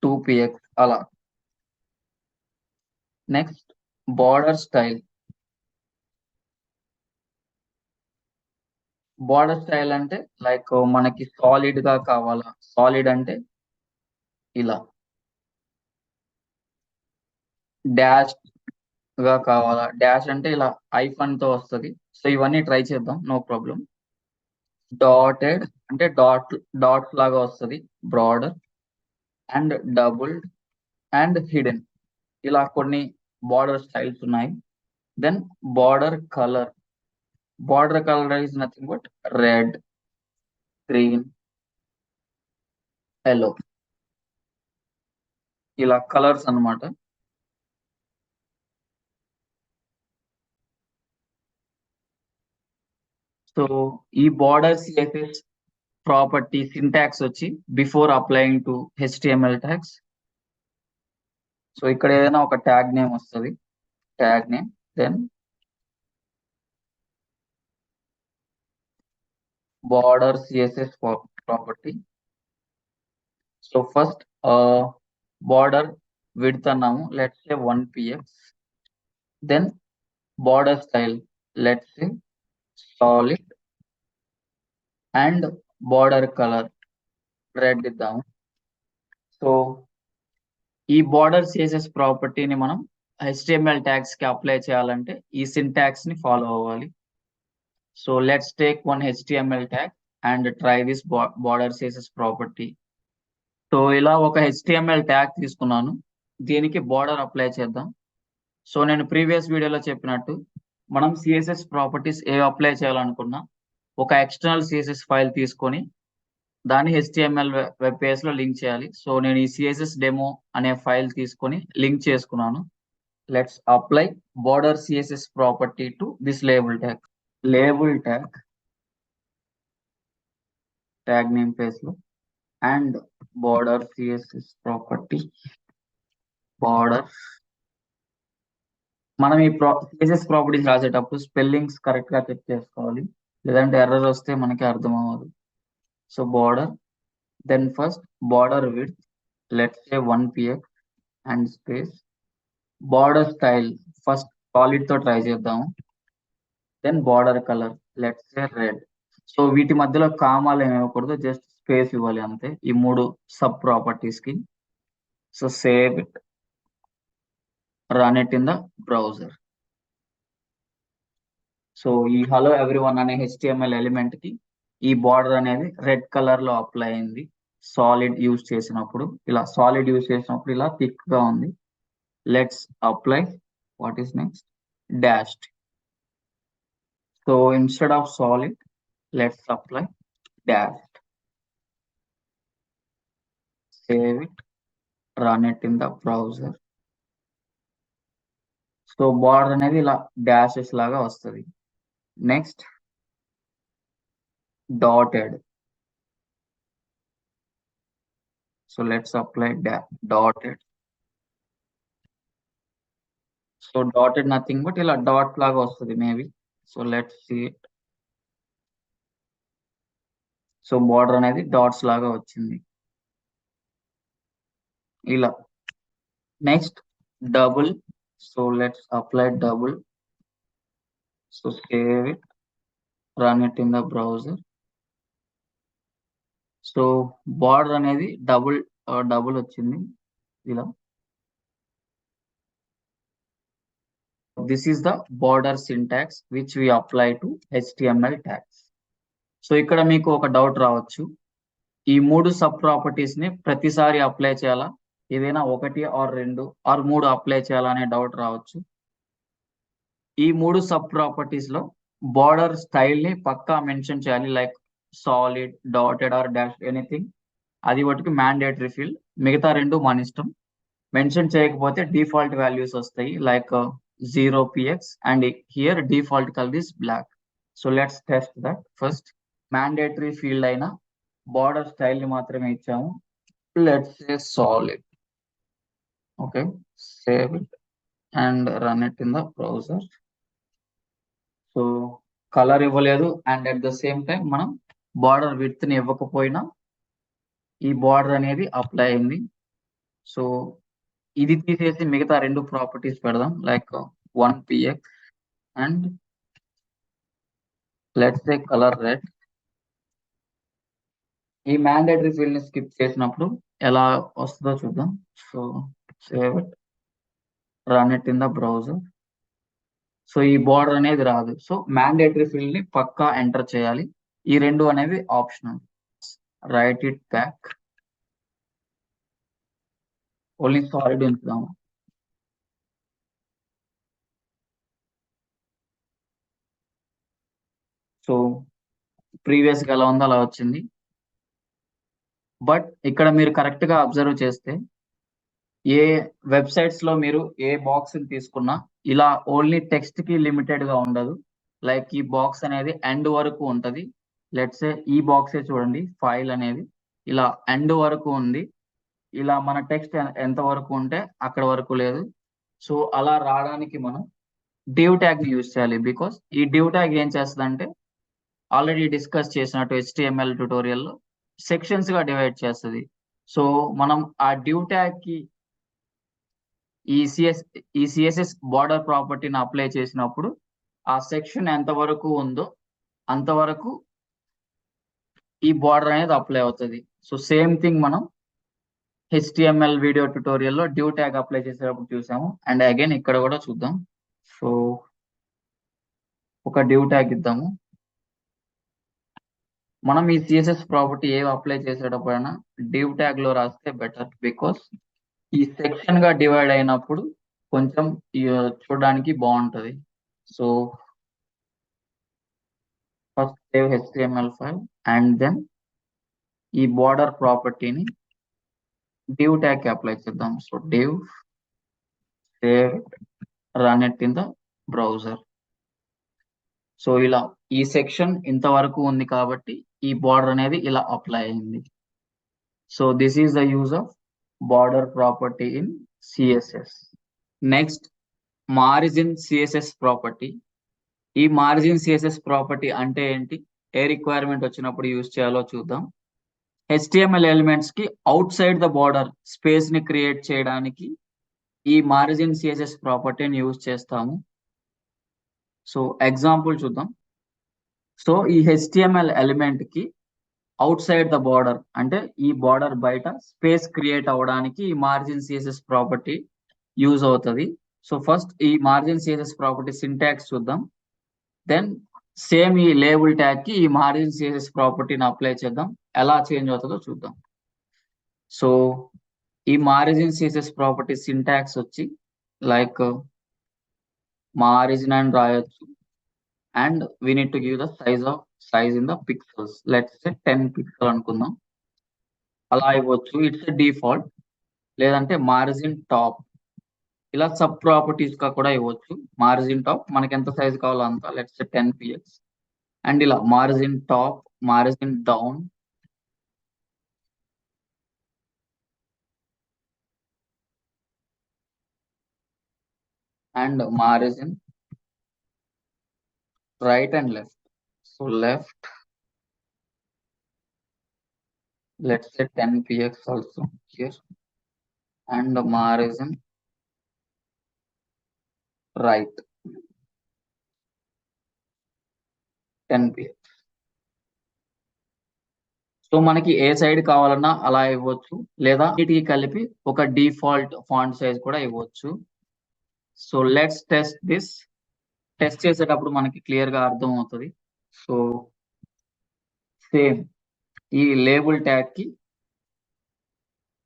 2 px అలా. Next border style. Border style అంటే like మనకి solid గా కావాలా, solid అంటే ఇలా, dash గా కావాలా, డాష్ అంటే ఇలా ఐఫన్ తో వస్తుంది. సో ఇవన్నీ ట్రై చేద్దాం, నో ప్రాబ్లం. డాటెడ్ అంటే డాట్ లాగా వస్తుంది, broader and doubled and hidden, ఇలా కొన్ని బార్డర్ స్టైల్స్ ఉన్నాయి. Then border colour. Border colour is nothing but red, green, yellow, ఇలా కలర్స్ అన్నమాట. సో ఈ బార్డర్ సిఎస్ఎస్ ప్రాపర్టీ సింటాక్స్ వచ్చి before applying to HTML tags. So ఇక్కడ ఏదైనా ఒక ట్యాగ్ నేమ్ వస్తుంది, tag name, then border CSS property. So first border width అన్నాము, let's say 1 px. Then border style, let's say solid, and border colour red ఇద్దాము. So ఈ border CSS ప్రాపర్టీని మనం HTML tags కి అప్లై చేయాలంటే ఈ syntax ని ఫాలో అవ్వాలి. So let's take one HTML tag and try this border CSS property. So ఇలా ఒక హెచ్టిఎంఎల్ ట్యాగ్ తీసుకున్నాను, దీనికి బార్డర్ అప్లై చేద్దాం. సో నేను ప్రీవియస్ వీడియోలో చెప్పినట్టు మనం సిఎస్ఎస్ ప్రాపర్టీస్ ఏ అప్లై చేయాలనుకున్నా ఒక ఎక్స్టర్నల్ సిఎస్ఎస్ ఫైల్ తీసుకొని దాన్ని హెచ్టిఎంఎల్ వెబ్ పేజ్ లో లింక్ చేయాలి. సో నేను ఈ సిఎస్ఎస్ డెమో అనే ఫైల్ తీసుకొని లింక్ చేసుకున్నాను. Let's apply border CSS property to this label tag. Label tag name page లో and border CSS property border. మనం ఈ సిఎస్ఎస్ ప్రాపర్టీస్ రాసేటప్పుడు స్పెల్లింగ్స్ కరెక్ట్ గా చెక్ చేసుకోవాలి, లేదంటే ఎర్రర్ వస్తే మనకి అర్థం అవ్వదు. So border, then first border width, let's say 1 px and space. Border style first solid తో ట్రై చేద్దాము, then border colour let's say red. So వీటి మధ్యలో కామాలు ఏమి ఇవ్వకూడదు, జస్ట్ స్పేస్ ఇవ్వాలి అంతే ఈ మూడు సబ్ ప్రాపర్టీస్ కి. So save it, run it in the browser. So ఈ హలో ఎవ్రీవన్ అనే హెచ్టిఎంఎల్ ఎలిమెంట్ కి ఈ బార్డర్ అనేది రెడ్ కలర్ లో అప్లై అయింది. సాలిడ్ యూజ్ చేసినప్పుడు ఇలా థిక్ గా ఉంది. Let's apply what is next, dashed. So instead of solid, let's apply dashed. Save it, run it in the browser. So border అనేది ఇలా డాషెస్ లాగా వస్తుంది. Next dotted. So let's apply dotted. So dotted nothing but ఇలా dot లాగా వస్తుంది maybe. So let's see it. So border అనేది dots లాగా వచ్చింది ఇలా. Next double. So let's apply double. So save it, run it in the browser. So border అనేది double వచ్చింది ఇలా. This is the border syntax which we apply to HTML tags. So ఇక్కడ మీకు ఒక డౌట్ రావచ్చు, ఈ మూడు సబ్ ప్రాపర్టీస్ ని ప్రతిసారి అప్లై చేయాలా, ఏదైనా ఒకటి ఆర్ రెండు ఆర్ మూడు అప్లై చేయాలా అనే డౌట్ రావచ్చు. ఈ మూడు సబ్ ప్రాపర్టీస్ లో బార్డర్ స్టైల్ ని పక్కా మెన్షన్ చేయాలి, like solid, dotted are dash anything. అది వాటికి మ్యాండేటరీ ఫీల్డ్. మిగతా రెండు మన ఇష్టం. మెన్షన్ చేయకపోతే డిఫాల్ట్ వాల్యూస్ వస్తాయి, like 0 px and here default colour is black. So let's test that. First mandatory field అయిన బార్డర్ స్టైల్ ని మాత్రమే ఇచ్చాము. Let's say solid. Okay, save it and run it in the browser. So colour ఇవ్వలేదు and at the same time మనం border width ని ఇవ్వకపోయినా ఈ border అనేది అప్లై అయింది. సో ఇది తీసేసి మిగతా రెండు ప్రాపర్టీస్ పెడదాం, like 1 px and let's say colour red. ఈ మ్యాండేటరీ ఫీల్డ్ ని స్కిప్ చేసినప్పుడు ఎలా వస్తుందో చూద్దాం. So save it, run it in the browser. So ఈ బార్డర్ అనేది రాదు. సో మ్యాండేటరీ ఫీల్డ్ ని పక్కా ఎంటర్ చేయాలి, ఈ రెండు అనేవి optional. Write it back, only solid ఉంచుదాము. సో ప్రీవియస్ గా ఎలా ఉందో అలా వచ్చింది. బట్ ఇక్కడ మీరు కరెక్ట్ గా అబ్జర్వ్ చేస్తే ఏ వెబ్సైట్స్ లో మీరు ఏ బాక్స్ తీసుకున్నా ఇలా ఓన్లీ టెక్స్ట్ కి లిమిటెడ్ గా ఉండదు. లైక్ ఈ బాక్స్ అనేది ఎండ్ వరకు ఉంటది. లెట్స్ సే ఈ బాక్సే చూడండి, ఫైల్ అనేది ఇలా ఎండ్ వరకు ఉంది. ఇలా మన టెక్స్ట్ ఎంత వరకు ఉంటే అక్కడ వరకు లేదు. సో అలా రావడానికి మనం డివ్ ట్యాగ్ ని యూజ్ చేయాలి. బికాస్ ఈ డివ్ ట్యాగ్ ఏం చేస్తుందంటే ఆల్రెడీ డిస్కస్ చేసినట్టు HTML ట్యుటోరియల్లో సెక్షన్స్ గా డివైడ్ చేస్తుంది. సో మనం ఆ డివ్ ట్యాగ్ కి ఈ సిఎస్ఎస్ బార్డర్ ప్రాపర్టీని అప్లై చేసినప్పుడు ఆ సెక్షన్ ఎంత వరకు ఉందో అంతవరకు ఈ బార్డర్ అనేది అప్లై అవుతుంది. సో సేమ్ థింగ్ మనం HTML వీడియో ట్యుటోరియల్లో డివ్ ట్యాగ్ అప్లై చేసేటప్పుడు చూసాము. అండ్ అగైన్ ఇక్కడ కూడా చూద్దాం. సో ఒక డివ్ ట్యాగ్ ఇద్దాము. మనం ఈ సిఎస్ఎస్ ప్రాపర్టీ ఏవి అప్లై చేసేటప్పుడైనా డివ్ ట్యాగ్ లో రాస్తే బెటర్. బికాస్ ఈ సెక్షన్ గా డివైడ్ అయినప్పుడు కొంచెం చూడడానికి బాగుంటది. So first save HTML file and then ఈ బార్డర్ ప్రాపర్టీని div ట్యాగ్ కి అప్లై చేద్దాం. So div save run it in the browser. So ఇలా ఈ సెక్షన్ ఇంతవరకు ఉంది కాబట్టి ఈ బార్డర్ అనేది ఇలా అప్లై అయింది. So this is the use of border property in CSS. Next margin CSS property. ఈ మార్జిన్ సిఎస్ఎస్ ప్రాపర్టీ అంటే ఏంటి, ఏ రిక్వైర్మెంట్ వచ్చినప్పుడు యూజ్ చేయాలో చూద్దాం. HTML ఎలిమెంట్స్ కి outside the border space ని క్రియేట్ చేయడానికి ఈ మార్జిన్ సిఎస్ఎస్ ప్రాపర్టీని యూజ్ చేస్తాము. సో ఎగ్జాంపుల్ చూద్దాం. సో ఈ HTML ఎలిమెంట్ కి అవుట్ సైడ్ ద బార్డర్ అంటే ఈ బార్డర్ బయట స్పేస్ క్రియేట్ అవ్వడానికి ఈ మార్జిన్ సిఎస్ఎస్ ప్రాపర్టీ యూజ్ అవుతుంది. సో ఫస్ట్ ఈ మార్జిన్ సిఎస్ఎస్ ప్రాపర్టీ సింటాక్స్ చూద్దాం. దెన్ సేమ్ ఈ లేబుల్ ట్యాగ్ కి ఈ మార్జిన్ సిఎస్ఎస్ ప్రాపర్టీని అప్లై చేద్దాం. ఎలా చేంజ్ అవుతుందో చూద్దాం. సో ఈ మార్జిన్ సిఎస్ఎస్ ప్రాపర్టీ సింటాక్స్ వచ్చి లైక్ మార్జిన్ అని రాయొచ్చు. And we need to give the size in the pixels. Let's say 10 pixel అనుకుందాం. అలా ఇవ్వచ్చు, ఇట్స్ డిఫాల్ట్. లేదంటే మార్జిన్ టాప్ ఇలా సబ్ ప్రాపర్టీస్ గా కూడా ఇవ్వచ్చు. మార్జిన్ టాప్ మనకి ఎంత సైజ్ కావాలో అంత, లెట్స్ సే 10 px. అండ్ ఇలా margin top, margin down, and margin right and left. So left, let's say 10 px also here, and margin right 10 px. So మనకి ఏ సైడ్ కావాలన్నా అలా ఇవ్వచ్చు, లేదా వీటికి కలిపి ఒక డిఫాల్ట్ ఫాంట్ సైజ్ కూడా ఇవ్వచ్చు. So let's test this. Test చేసేటప్పుడు మనకి క్లియర్ గా అర్థం అవుతుంది. సో సేమ్ ఈ లేబుల్ ట్యాగ్ కి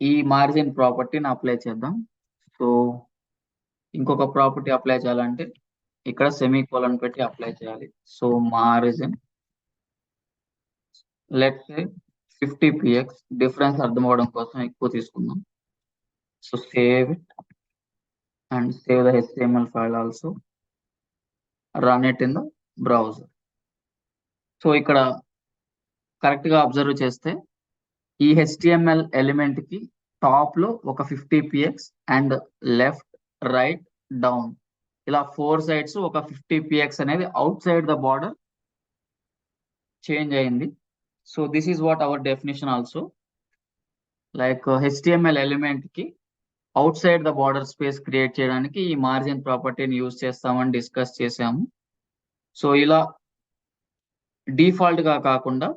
ఈ మార్జిన్ ప్రాపర్టీని అప్లై చేద్దాం. సో ఇంకొక ప్రాపర్టీ అప్లై చేయాలంటే ఇక్కడ సెమీకోలన్ పెట్టి అప్లై చేయాలి. So margin let's say 50 px. Difference అర్థం అవడం కోసం ఎక్కువ తీసుకుందాం. So save it and save the HTML file also. Run it in the browser. So ఇక్కడ కరెక్ట్ గా అబ్జర్వ్ చేస్తే ఈ HTML ఎలిమెంట్ కి టాప్ లో ఒక 50 px and left, right, down ఇలా 4 సైడ్స్ ఒక 50 px అనేది outside the border change అయింది. So this is what our definition also. Like HTML element కి outside the border space create చేయడానికి ఈ మార్జిన్ ప్రాపర్టీని యూజ్ చేస్తామని డిస్కస్ చేసాము. సో ఇలా డిఫాల్ట్ గా కాకుండా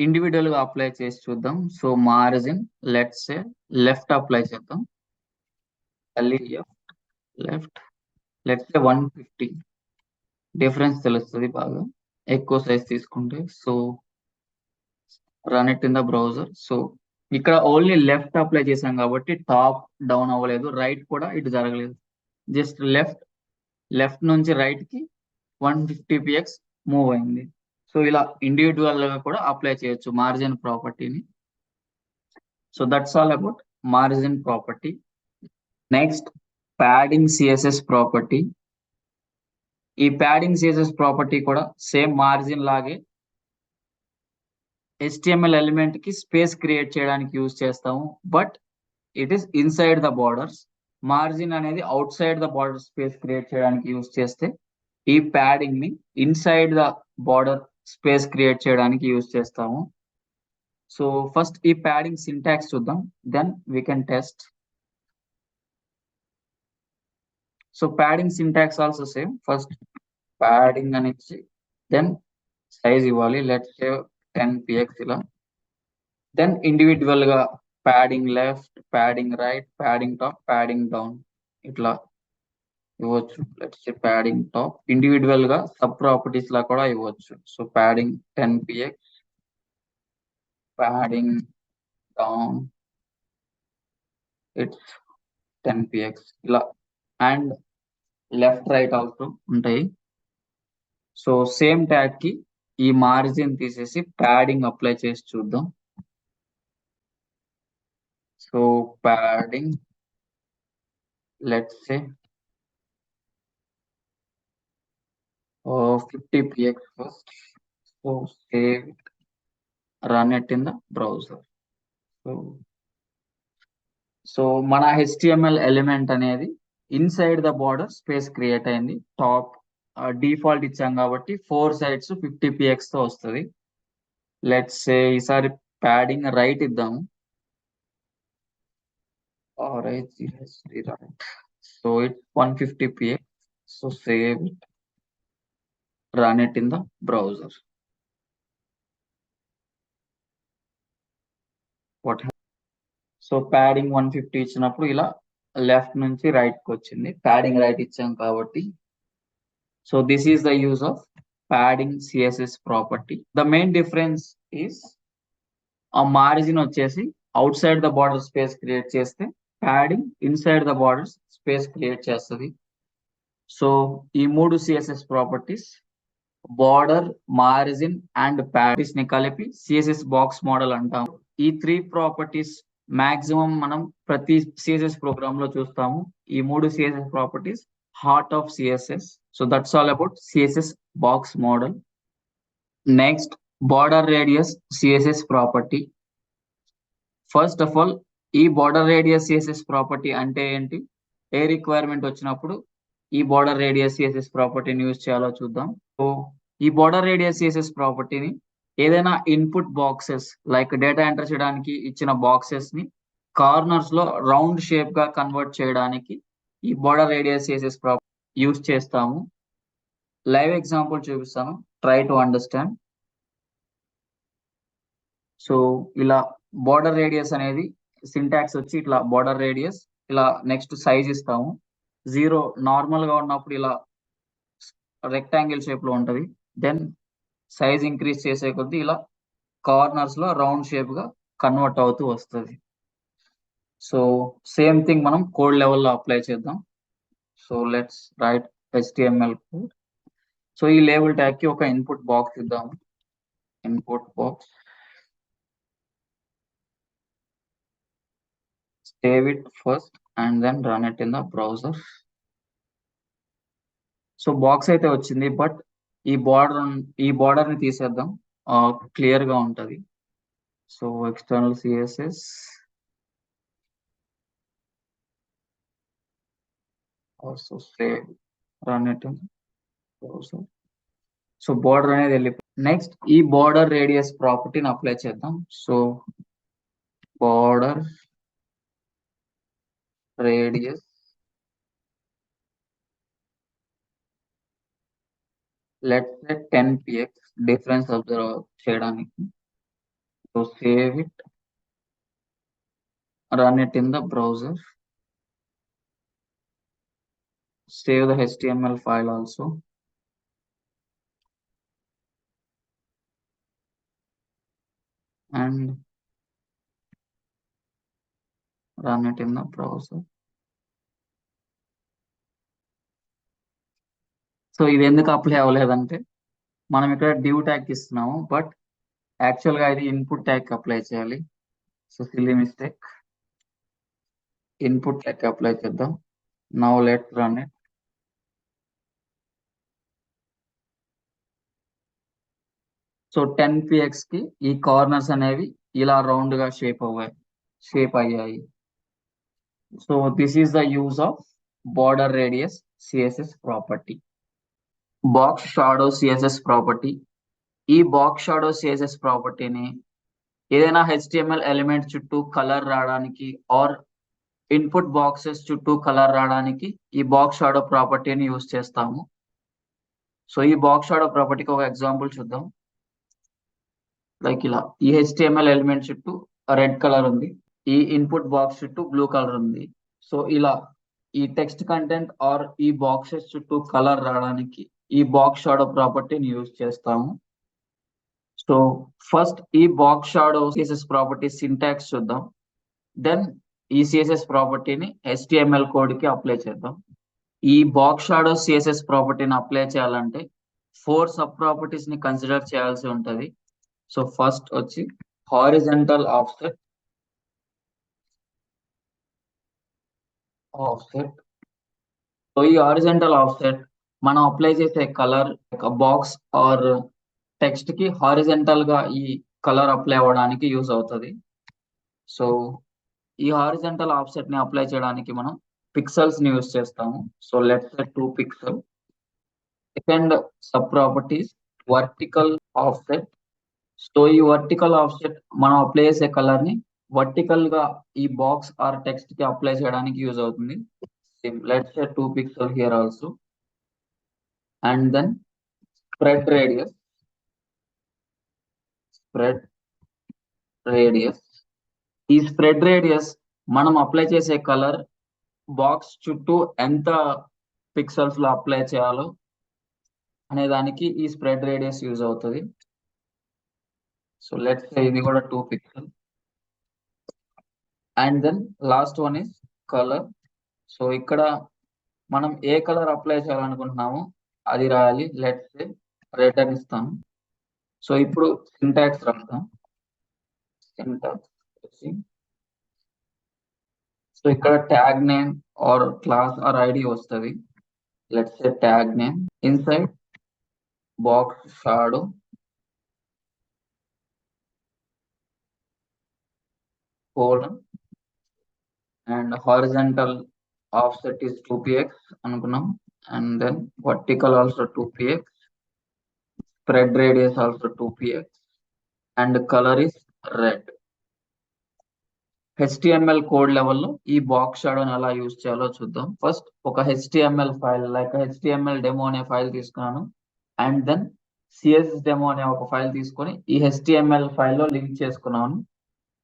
ఇండివిజువల్ గా అప్లై చేసి చూద్దాం. So margin let's say left apply చేద్దాం. Left let's say 150. డిఫరెన్స్ తెలుస్తుంది బాగా ఎక్కువ సైజ్ తీసుకుంటే. So run it in the browser. So ఇక్కడ ఓన్లీ లెఫ్ట్ అప్లై చేసాం కాబట్టి టాప్ డౌన్ అవ్వలేదు, రైట్ కూడా ఇటు జరగలేదు. జస్ట్ లెఫ్ట్ నుంచి రైట్ కి 150 px మూవ్ అయింది. సో ఇలా ఇండివిజువల్ గా కూడా అప్లై చేయొచ్చు మార్జిన్ ప్రాపర్టీని. So that's all about margin property. Next padding CSS property. ఈ ప్యాడింగ్ సిఎస్ఎస్ ప్రాపర్టీ కూడా సేమ్ మార్జిన్ లాగే HTML ఎలిమెంట్ కి స్పేస్ క్రియేట్ చేయడానికి యూజ్ చేస్తాము. But it is inside the borders. Margin అనేది outside the border space create చేయడానికి use చేస్తే, ఈ ప్యాడింగ్ ని inside the border space create చేయడానికి యూజ్ చేస్తాము. సో ఫస్ట్ ఈ ప్యాడింగ్ సింటాక్స్ చూద్దాం, then we can test. So padding syntax also same. First padding అని ఇచ్చి దెన్ సైజ్ ఇవ్వాలి, లెట్స్ సే 10 px ఇలా. దెన్ ఇండివిజువల్ గా padding left, padding right, padding top, padding down ఇట్లా ఇవ్వచ్చు. Let's say padding top individual గా sub properties లా కూడా ఇవ్వచ్చు. So padding 10 px, padding down it's 10 px ఇలా, అండ్ లెఫ్ట్ రైట్ ఆల్సో ఉంటాయి. సో సేమ్ ట్యాగ్ కి ఈ మార్జిన్ తీసేసి ప్యాడింగ్ అప్లై చేసి చూద్దాం. So padding let's say 50 px first. So save it, run it in the browser. So మన HTML element అనేది inside the border space create అయింది. Top default ఇచ్చాం కాబట్టి 4 sides 50 px తో వస్తుంది. లెట్స్ సే ఈసారి ప్యాడింగ్ రైట్ ఇద్దాము. right. So it's 150 px. So save it, run it in the browser. What happened? So padding 150 ఇచ్చినప్పుడు ఇలా లెఫ్ట్ నుంచి రైట్ కి వచ్చింది. ప్యాడింగ్ రైట్ ఇచ్చాం కాబట్టి. So this is the use of padding CSS property. The main difference is ఆ margin వచ్చేసి outside the border space create చేస్తే, padding inside the border space create చేస్తుంది. సో ఈ మూడు CSS properties border, margin and padding ని కలిపి CSS box model అంటాం. ఈ 3 ప్రాపర్టీస్ మాక్సిమం మనం ప్రతి సిఎస్ఎస్ ప్రోగ్రామ్ లో చూస్తాము. ఈ మూడు CSS properties heart of CSS. So that's all about CSS box model. Next border radius CSS property. First of all ఈ బార్డర్ రేడియస్ సిఎస్ఎస్ ప్రాపర్టీ అంటే ఏంటి, ఏ రిక్వైర్మెంట్ వచ్చినప్పుడు ఈ బార్డర్ రేడియస్ సిఎస్ఎస్ ప్రాపర్టీని యూజ్ చేయాలో చూద్దాం. సో ఈ బార్డర్ రేడియస్ సిఎస్ఎస్ ప్రాపర్టీని ఏదైనా input boxes like data enter చేయడానికి ఇచ్చిన బాక్సెస్ ని కార్నర్స్ లో రౌండ్ షేప్ గా కన్వర్ట్ చేయడానికి ఈ border radius CSS property use చేస్తాము. లైవ్ ఎగ్జాంపుల్ చూపిస్తాను, ట్రై టు అండర్స్టాండ్. సో ఇలా బార్డర్ రేడియస్ అనేది సింటాక్స్ వచ్చి ఇట్లా బార్డర్ రేడియస్, ఇలా నెక్స్ట్ సైజ్ ఇస్తాము. 0 నార్మల్ గా ఉన్నప్పుడు ఇలా రెక్టాంగిల్ షేప్ లో ఉంటది. దెన్ సైజ్ ఇంక్రీజ్ చేసే కొద్దీ ఇలా కార్నర్స్ లో రౌండ్ షేప్ గా కన్వర్ట్ అవుతూ వస్తుంది. సో సేమ్ థింగ్ మనం కోడ్ లెవెల్లో అప్లై చేద్దాం. So let's right HTML code. So ఈ లేబుల్ ట్యాగ్ కి ఒక ఇన్పుట్ బాక్స్ ఇద్దాం. Input box, save it first and then run it in the browser. So box అయితే వచ్చింది, బట్ ఈ బార్డర్ ని తీసేద్దాం, క్లియర్ గా ఉంటది. So external CSS, also save, run it in browser. So border అనేది వెళ్ళిపోయింది. నెక్స్ట్ ఈ బార్డర్ రేడియస్ ప్రాపర్టీని అప్లై చేద్దాం. So border radius let's say 10 px, difference observe చేయడానికి. So save it, run it in the browser, save the HTML file also, and run it in the browser. So ఇది ఎందుకు అప్లై అవ్వలేదంటే, మనం ఇక్కడ div tag ఇస్తున్నాము, but actual గా ఇది ఇన్పుట్ ట్యాగ్ అప్లై చేయాలి. So silly mistake, input tag apply చేద్దాం. Now let run it. So 10 px కి ఈ కార్నర్స్ అనేవి ఇలా రౌండ్ గా షేప్ అయ్యాయి. So this is the use of border radius CSS property. Box shadow CSS property. ఈ box shadow CSS ప్రాపర్టీని ఏదైనా హెచ్టిఎంఎల్ ఎలిమెంట్ చుట్టూ కలర్ రావడానికి ఆర్ ఇన్పుట్ బాక్సెస్ చుట్టూ కలర్ రావడానికి ఈ బాక్స్ షాడో ప్రాపర్టీని యూజ్ చేస్తాము. సో ఈ బాక్స్ షాడో ప్రాపర్టీకి ఒక ఎగ్జాంపుల్ చూద్దాం. లైక్ ఇలా ఈ హెచ్టిఎంఎల్ ఎలిమెంట్ చుట్టూ రెడ్ కలర్ ఉంది, ఈ ఇన్పుట్ బాక్స్ చుట్టూ బ్లూ కలర్ ఉంది. సో ఇలా ఈ టెక్స్ట్ కంటెంట్ ఆర్ ఈ బాక్సెస్ చుట్టూ కలర్ రావడానికి ఈ బాక్స్ షాడో ప్రాపర్టీని యూజ్ చేస్తాము. సో ఫస్ట్ ఈ box shadow CSS property syntax చూద్దాం. దెన్ ఈ సిఎస్ఎస్ ప్రాపర్టీని HTML కోడ్ కి అప్లై చేద్దాం. ఈ బాక్స్ షాడో సిఎస్ఎస్ ప్రాపర్టీని అప్లై చేయాలంటే 4 సబ్ ప్రాపర్టీస్ ని కన్సిడర్ చేయాల్సి ఉంటది. సో ఫస్ట్ వచ్చి హారిజంటల్ ఆఫ్సెట్. సో ఈ హారిజంటల్ ఆఫ్సెట్ మనం అప్లై చేసే కలర్ బాక్స్ ఆర్ టెక్స్ట్ కి హారిజంటల్ గా ఈ కలర్ అప్లై అవ్వడానికి యూజ్ అవుతుంది. సో ఈ హారిజంటల్ ఆఫ్సెట్ ని అప్లై చేయడానికి మనం పిక్సెల్స్ ని యూజ్ చేస్తాము. So let's set 2 pixel. Second sub properties vertical offset. So ఈ వర్టికల్ ఆఫ్సెట్ మనం అప్లై చేసే కలర్ ని వర్టికల్ గా ఈ బాక్స్ ఆర్ టెక్స్ట్ కి అప్లై చేయడానికి యూజ్ అవుతుంది. Let's set 2 pixel here also. And then spread radius. ఈ స్ప్రెడ్ రేడియస్ మనం అప్లై చేసే కలర్ బాక్స్ చుట్టూ ఎంత పిక్సెల్స్ లో అప్లై చేయాలో అనే దానికి ఈ స్ప్రెడ్ రేడియస్ యూజ్ అవుతుంది. సో లెట్స్ సే ఇది కూడా 2 pixel. And then last one is colour. So ఇక్కడ మనం ఏ కలర్ అప్లై చేయాలనుకుంటున్నామో అది రాయాలి. లెట్స్ సే రెడ్ అని ఇస్తాం. సో ఇప్పుడు సింటాక్స్ రాస్తాం. సో ఇక్కడ tag name or class or ID వస్తుంది. Let's say tag name inside box shadow colon and horizontal offset is 2px అనుకున్నాం. And then vertical also 2px, spread radius also 2px and colour is red. HTML code లెవెల్లో ఈ box షాడోని ఎలా use చేయాలో చూద్దాం. First ఒక HTML file like HTML demo అనే file తీసుకున్నాను. And then CSS demo అనే ఒక ఫైల్ తీసుకొని ఈ HTML ఫైల్లో లింక్ చేసుకున్నాను.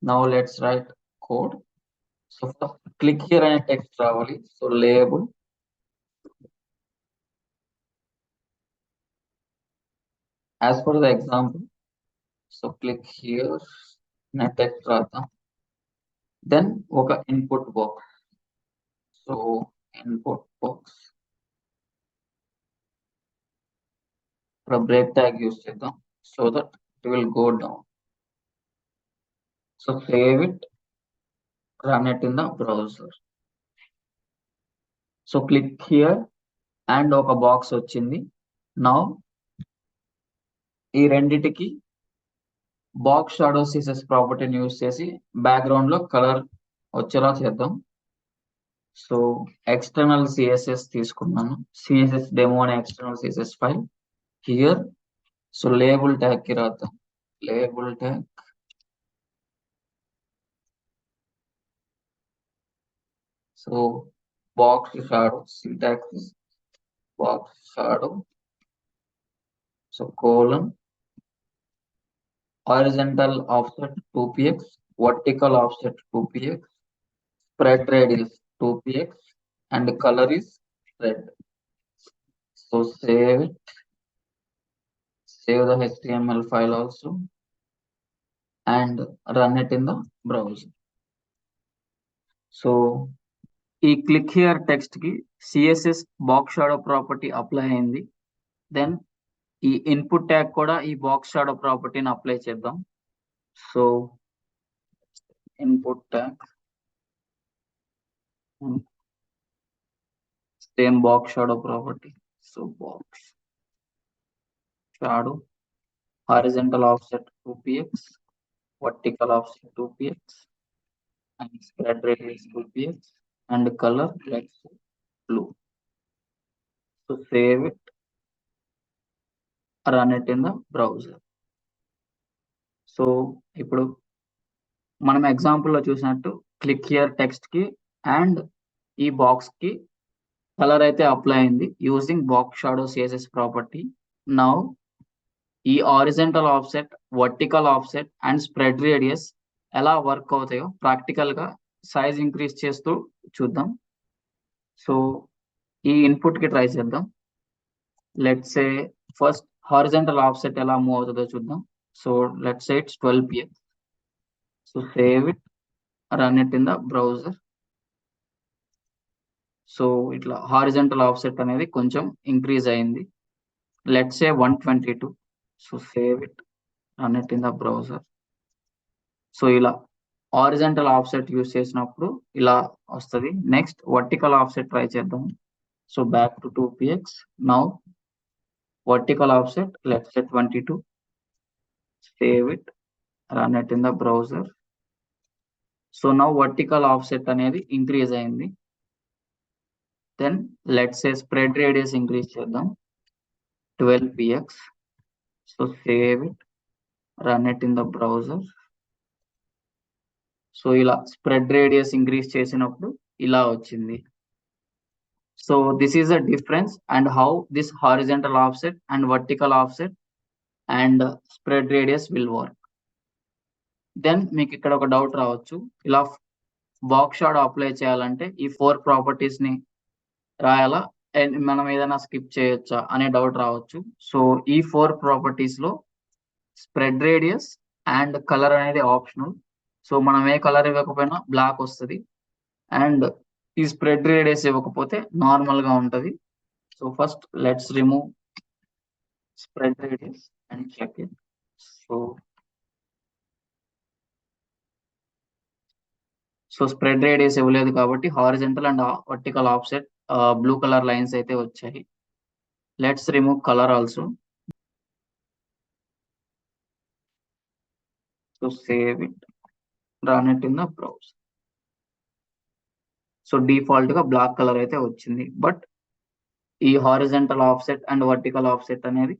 Now let's write code. So first click here అనే టెక్స్ట్ రావాలి. So label as per the example. So click here అనే టెక్స్ట్ రాద్దాం. దెన్ ఒక input box. So input box break tag use చేద్దాం so that it will go down. So save it, run it in the browser. So click here and ఒక box వచ్చింది. Now ఈ రెండిటికి box shadow CSS ప్రాపర్టీని use చేసి background లో colour వచ్చేలా చేద్దాం. సో ఎక్స్టర్నల్ సిఎస్ఎస్ తీసుకున్నాను. సిఎస్ఎస్ డెమో అనే external CSS file here. So label tag కి రాద్దాం. Label tag so box shadow syntax box shadow so colon horizontal offset 2px, vertical offset 2px, spread radius 2px, and color is red. So save it, save the HTML file also, and run it in the browser. So ఈ click here text కి CSS box shadow property apply అయింది. Then ఈ input tag కూడా ఈ box shadow ప్రాపర్టీని apply చేద్దాం. So input tag same box shadow property. So box shadow horizontal offset 2px, vertical offset 2px, and spread radius 2px, and color let's say blue. So save it, run it in the browser. So ఇప్పుడు మనం example లో చూసినట్టు click here text కి and ఈ box కి colour అయితే apply అయింది using box shadow CSS property. Now ఈ horizontal offset, vertical offset and spread radius ఎలా వర్క్ అవుతాయో ప్రాక్టికల్ గా సైజ్ ఇంక్రీజ్ చేస్తూ చూద్దాం. సో ఈ ఇన్పుట్ కి ట్రై చేద్దాం. Let's say first horizontal offset ఎలా మూవ్ అవుతుందో చూద్దాం. So let's say it's 12 px. So save it, run it in the browser. So ఇట్లా హారిజంటల్ ఆఫ్సెట్ అనేది కొంచెం ఇంక్రీజ్ అయింది. Let's say 122. So save it, run it in the browser. So ఇలా horizontal offset use చేసినప్పుడు ఇలా వస్తుంది. Next vertical offset try చేద్దాం. So back to 2px. Now vertical offset let's say 22. Save it, run it in the browser. So now vertical offset అనేది increase అయింది. Then let's say spread radius increase చేద్దాం 12px. So save it, run it in the browser. So ఇలా spread radius increase చేసినప్పుడు ఇలా వచ్చింది. So this is the difference and how this horizontal offset and vertical offset and spread radius will work. Then మీకు ఇక్కడ ఒక doubt రావచ్చు, ఇలా box shadow apply చేయాలంటే ఈ 4 ప్రాపర్టీస్ ని రాయాలా అండ్ మనం ఏదైనా స్కిప్ చేయొచ్చా అనే డౌట్ రావచ్చు. సో ఈ 4 ప్రాపర్టీస్ లో స్ప్రెడ్ రేడియస్ అండ్ కలర్ అనేది ఆప్షనల్. సో మనం ఏ కలర్ ఇవ్వకపోయినా బ్లాక్ వస్తుంది అండ్ ఈ స్ప్రెడ్ రేడియస్ ఇవ్వకపోతే నార్మల్ గా ఉంటది. So first let's remove spread radius and check it. So spread radius ఇవ్వలేదు కాబట్టి horizontal and vertical offset blue colour lines అయితే వచ్చాయి. Let's remove colour also. So save it, run it in the browser. So default గా black colour అయితే వచ్చింది. But ఈ horizontal offset and vertical offset అనేది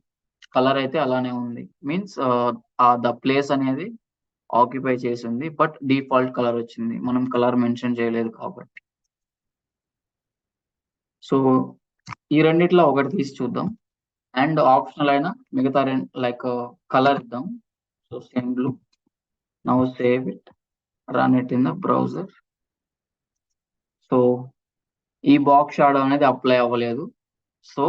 colour అయితే అలానే ఉంది. మీన్స్ ద ప్లేస్ అనేది ఆక్యుపై చేసి ఉంది బట్ డిఫాల్ట్ కలర్ వచ్చింది, మనం కలర్ మెన్షన్ చేయలేదు కాబట్టి. సో ఈ రెండిట్లో ఒకటి తీసి చూద్దాం అండ్ ఆప్షనల్ అయినా మిగతా రెండు లైక్ కలర్ ఇద్దాం. So same blue. Now save it, run it in the browser. So ఈ బాక్స్ షాడో అనేది అప్లై అవ్వలేదు. సో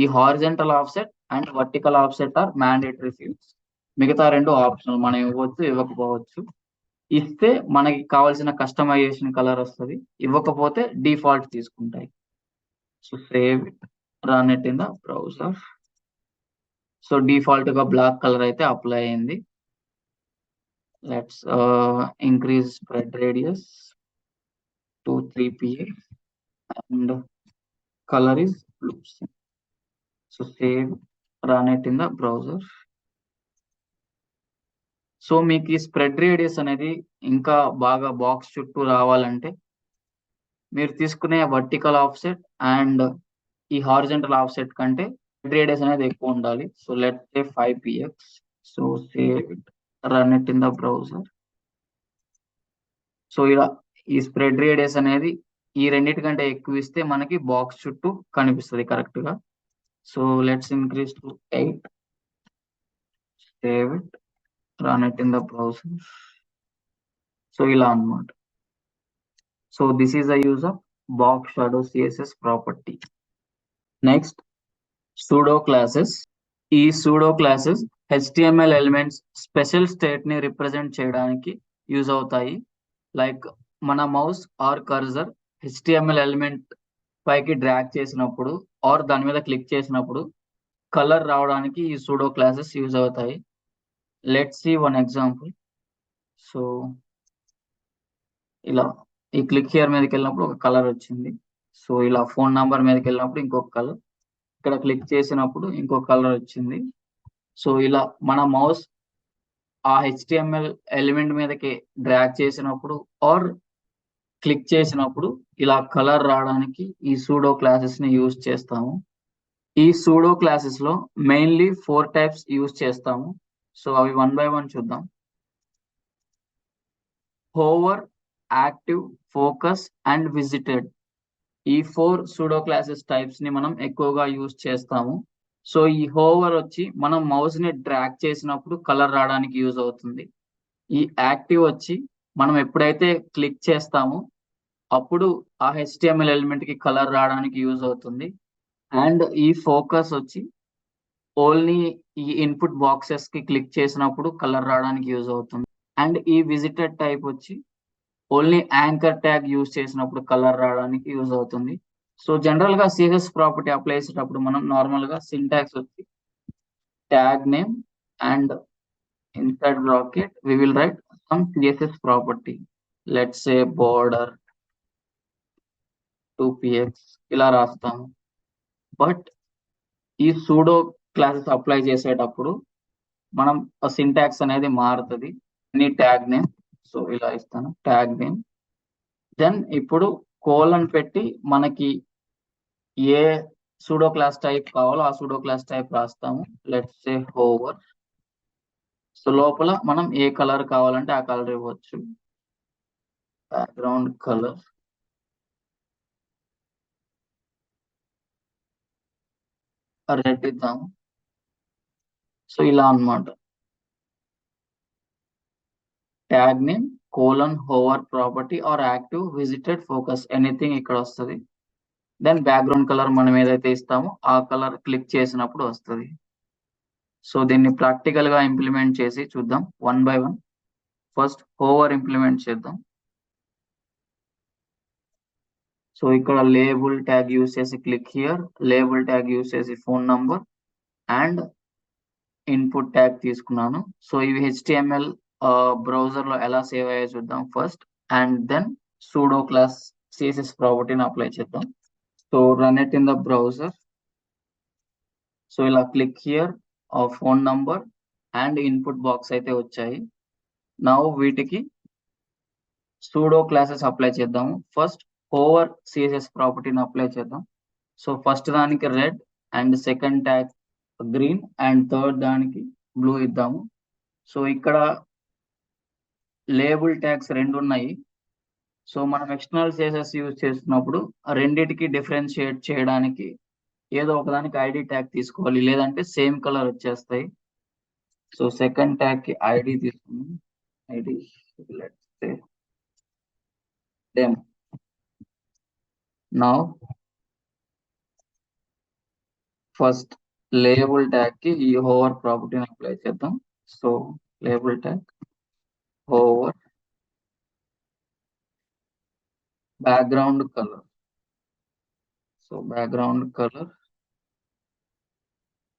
ఈ horizontal offset and vertical offset are mandatory fields. మిగతా రెండు ఆప్షనల్, మనం ఇవ్వచ్చు ఇవ్వకపోవచ్చు. ఇస్తే మనకి కావాల్సిన కస్టమైజేషన్ కలర్ వస్తుంది, ఇవ్వకపోతే డిఫాల్ట్ తీసుకుంటాయి. So save it, run it in the browser. So default గా బ్లాక్ కలర్ అయితే అప్లై అయింది. Let's increase spread radius to 3px and color is blue. So save, run it in the browser. So మీకు ఈ spread radius అనేది ఇంకా బాగా box చుట్టూ రావాలంటే మీరు తీసుకునే వర్టికల్ ఆఫ్సెట్ అండ్ ఈ హారిజంటల్ ఆఫ్సెట్ కంటే స్ప్రెడ్ రేడియస్ అనేది ఎక్కువ ఉండాలి. So let's say 5px. So save it, run it in the browser. So ఇలా ఈ స్ప్రెడ్ రేడియస్ అనేది ఈ రెండింటికంటే ఎక్కువ ఇస్తే మనకి బాక్స్ చుట్టూ కనిపిస్తుంది కరెక్ట్ గా. So let's increase to 8. Save it, run it in the browser. So ఇలా అన్నమాట. So this is the use of box shadow CSS property. Next pseudo classes. ఈ pseudo classes HTML elements special state ని represent చేయడానికి use అవుతాయి. Like మన mouse or cursor HTML element పైకి drag చేసినప్పుడు or దాని మీద క్లిక్ చేసినప్పుడు కలర్ రావడానికి ఈ సూడో క్లాసెస్ యూజ్ అవుతాయి. Let's see one example. So ఇలా ఈ క్లిక్ హియర్ మీదకి వెళ్ళినప్పుడు ఒక కలర్ వచ్చింది. సో ఇలా ఫోన్ నంబర్ మీదకి వెళ్ళినప్పుడు ఇంకొక కలర్, ఇక్కడ క్లిక్ చేసినప్పుడు ఇంకొక కలర్ వచ్చింది. సో ఇలా మన మౌస్ ఆ హెచ్టిఎంఎల్ ఎలిమెంట్ మీదకి డ్రాగ్ చేసినప్పుడు ఆర్ క్లిక్ చేసినప్పుడు ఇలా కలర్ రావడానికి ఈ సూడో క్లాసెస్ ని యూజ్ చేస్తాము. ఈ సూడో క్లాసెస్ లో మెయిన్లీ 4 టైప్స్ యూజ్ చేస్తాము. సో అవి వన్ బై వన్ చూద్దాం. Hover, active, focus and visited. ఈ 4 సూడో క్లాసెస్ టైప్స్ ని మనం ఎక్కువగా యూజ్ చేస్తాము. సో ఈ హోవర్ వచ్చి మనం మౌస్ ని డ్రాగ్ చేసినప్పుడు కలర్ రావడానికి యూజ్ అవుతుంది. ఈ యాక్టివ్ వచ్చి మనం ఎప్పుడైతే క్లిక్ చేస్తామో అప్పుడు ఆ హెచ్టిఎంఎల్ ఎలిమెంట్ కి కలర్ రావడానికి యూజ్ అవుతుంది. అండ్ ఈ ఫోకస్ వచ్చి ఓన్లీ ఈ ఇన్పుట్ బాక్సెస్ కి క్లిక్ చేసినప్పుడు కలర్ రావడానికి యూజ్ అవుతుంది. అండ్ ఈ విజిటెడ్ టైప్ వచ్చి ఓన్లీ యాంకర్ ట్యాగ్ యూజ్ చేసినప్పుడు కలర్ రావడానికి యూజ్ అవుతుంది. సో జనరల్ గా సిఎస్ఎస్ ప్రాపర్టీ అప్లై చేసేటప్పుడు మనం నార్మల్ గా సింటాక్స్ వచ్చి tag name and inside bracket we will write some CSS property. Let's say border 2px ఇలా రాస్తాము. బట్ ఈ సూడో క్లాసెస్ అప్లై చేసేటప్పుడు మనం సింటాక్స్ అనేది మారుతుంది. ఎనీ ట్యాగ్ నేమ్, సో ఇలా ఇస్తాను ట్యాగ్ నేమ్. దెన్ ఇప్పుడు కోలన్ పెట్టి మనకి ఏ సూడో క్లాస్ టైప్ కావాలో ఆ సూడో క్లాస్ టైప్ రాస్తాము. Let's say hover. సో లోపల మనం ఏ కలర్ కావాలంటే ఆ కలర్ ఇవ్వచ్చు. బ్యాక్గ్రౌండ్ కలర్ రెడ్ ఇద్దాము. సో ఇలా అన్నమాట. Tag name colon hover property or active visited focus anything ఇక్కడ వస్తుంది. దెన్ బ్యాక్గ్రౌండ్ కలర్ మనం ఏదైతే ఇస్తామో ఆ కలర్ క్లిక్ చేసినప్పుడు వస్తుంది. సో దీన్ని ప్రాక్టికల్ గా ఇంప్లిమెంట్ చేసి చూద్దాం one by one. First hover implement చేద్దాం. సో ఇక్కడ లేబుల్ ట్యాగ్ యూస్ చేసి click here, label tag use చేసి phone number and input tag తీసుకున్నాను. సో ఇవి హెచ్టిఎంఎల్ బ్రౌజర్ లో ఎలా సేవ్ అయ్యాయో చూద్దాం first. And then pseudo class CSS ప్రాపర్టీని అప్లై చేద్దాం. So run it in the browser. So ఇలా click here, phone number and input box అయితే వచ్చాయి. నౌ వీటికి సూడో క్లాసెస్ అప్లై చేద్దాము. ఫస్ట్ ఓవర్ సిఎస్ఎస్ ప్రాపర్టీని అప్లై చేద్దాం. సో ఫస్ట్ దానికి red and second tag green and third దానికి blue ఇద్దాము. సో ఇక్కడ లేబుల్ ట్యాగ్స్ రెండు ఉన్నాయి. సో మనం ఎక్స్టర్నల్ సిఎస్ఎస్ యూజ్ చేస్తున్నప్పుడు ఆ రెండిటికి డిఫరెన్షియేట్ చేయడానికి ఏదో ఒకదానికి ఐడి ట్యాగ్ తీసుకోవాలి, లేదంటే సేమ్ కలర్ వచ్చేస్తాయి. సో సెకండ్ ట్యాగ్ కి ఐడి తీసుకున్నాం. ID let's say demo. Now first label tag కి ఈ హోవర్ ప్రాపర్టీని అప్లై చేద్దాం. So label tag hover background colour. So background colour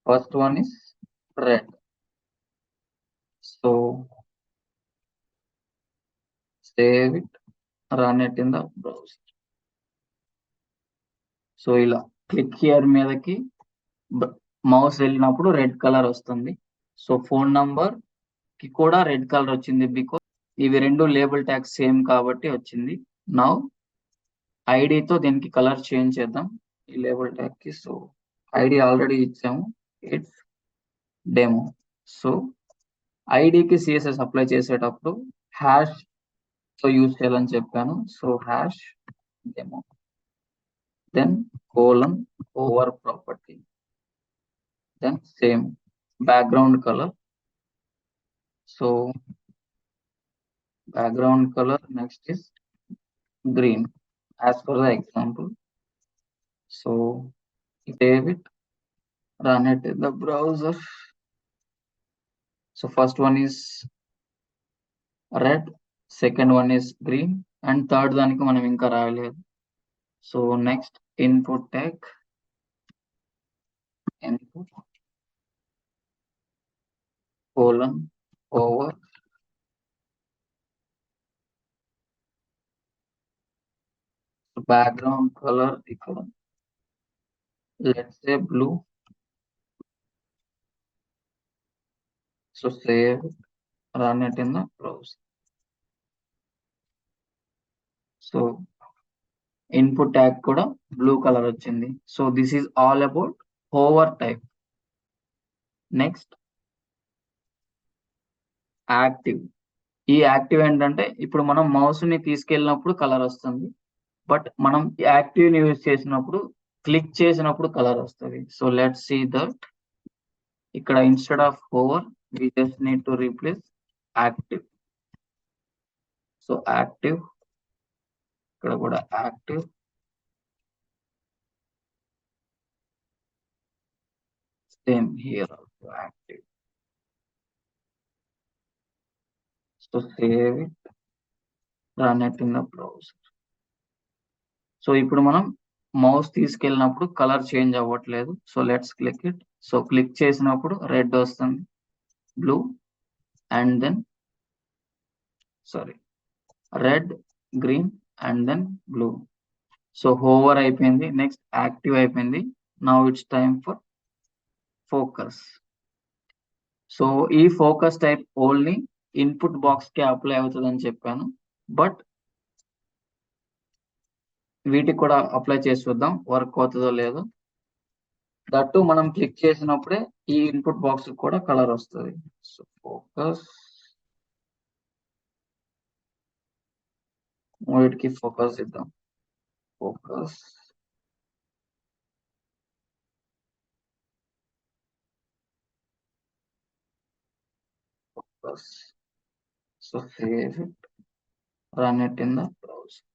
first one is red. So save it, run it in the browser. So ఇలా click here మీదకి mouse వెళ్ళినప్పుడు red colour వస్తుంది. So phone number కి కూడా red colour వచ్చింది because ఇవి రెండు label tags same కాబట్టి వచ్చింది. నౌ ఐడితో దీనికి కలర్ చేంజ్ చేద్దాం ఈ లేబుల్ ట్యాగ్ కి. సో ఐడి ఆల్రెడీ ఇచ్చాము, ఇట్స్ డెమో. సో ఐడికి సిఎస్ఎస్ అప్లై చేసేటప్పుడు హ్యాష్ తో యూజ్ చేయాలని చెప్పాను. So hash demo, then colon over property, then same background colour. So background color next is green as per the example. So save it, run it in the browser. So first one is red, second one is green and third దానికి మనం ఇంకా రాయలేదు. So next input tag input colon hover background colour ఇక్కడ let's say blue So save, run it in the browser. So input tag కూడా blue color వచ్చింది. So this is all about hover type. Next, active. ఈ active ఏంటంటే ఇప్పుడు మనం mouse ని తీసుకెళ్ళినప్పుడు colour వస్తుంది, బట్ మనం యాక్టివ్ ని యూజ్ చేసినప్పుడు క్లిక్ చేసినప్పుడు కలర్ వస్తుంది. So let's see that. ఇక్కడ instead of hover we just need to replace active. So active, ఇక్కడ కూడా active, same here also active. So save it, run it in the browser. So ఇప్పుడు మనం mouse తీసుకెళ్ళినప్పుడు colour change అవ్వట్లేదు. So let's click it. So click చేసినప్పుడు red వస్తుంది, blue, and then sorry red, green, and then blue. So hover అయిపోయింది, next active అయిపోయింది. Now it's time for focus. So ఈ focus type only input box కి apply అవుతుంది అని చెప్పాను, but వీటికి కూడా అప్లై చేసి చూద్దాం వర్క్ అవుతుందో లేదో. దట్టు మనం క్లిక్ చేసినప్పుడే ఈ ఇన్పుట్ బాక్స్ కూడా కలర్ వస్తుంది. సో ఫోకస్, వీటికి ఫోకస్ ఇద్దాం. Focus, focus. So save it, run it in the browser.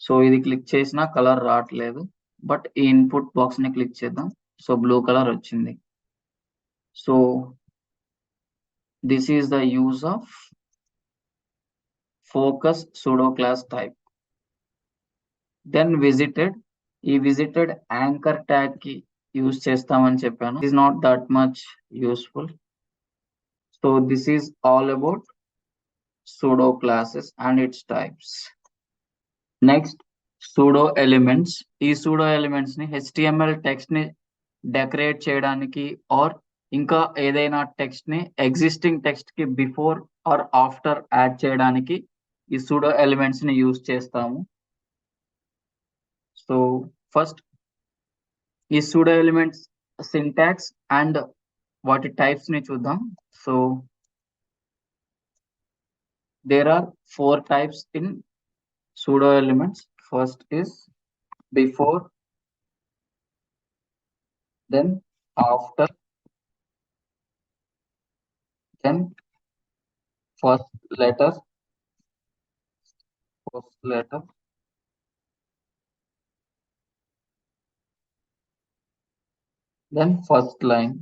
So ఇది క్లిక్ చేసినా కలర్ రావట్లేదు, బట్ ఈ ఇన్పుట్ బాక్స్ ని క్లిక్ చేద్దాం. సో బ్లూ కలర్ వచ్చింది. So this is the use of focus pseudo class type. Then visited. ఈ visited anchor tag కి use చేస్తామని చెప్పాను. It is not that much useful. So this is all about pseudo classes and its types. Next, pseudo elements. ఈ pseudo elements ని HTML text ని decorate చేయడానికి or ఇంకా ఏదైనా టెక్స్ట్ ని ఎగ్జిస్టింగ్ టెక్స్ట్ కి బిఫోర్ ఆర్ ఆఫ్టర్ యాడ్ చేయడానికి ఈ సూడో ఎలిమెంట్స్ ని యూజ్ చేస్తాము. సో ఫస్ట్ ఈ సూడో ఎలిమెంట్స్ సింటాక్స్ అండ్ వాటి టైప్స్ ని చూద్దాం. So there are 4 types in pseudo elements. First is before, then after, then first letter, first letter, then first line.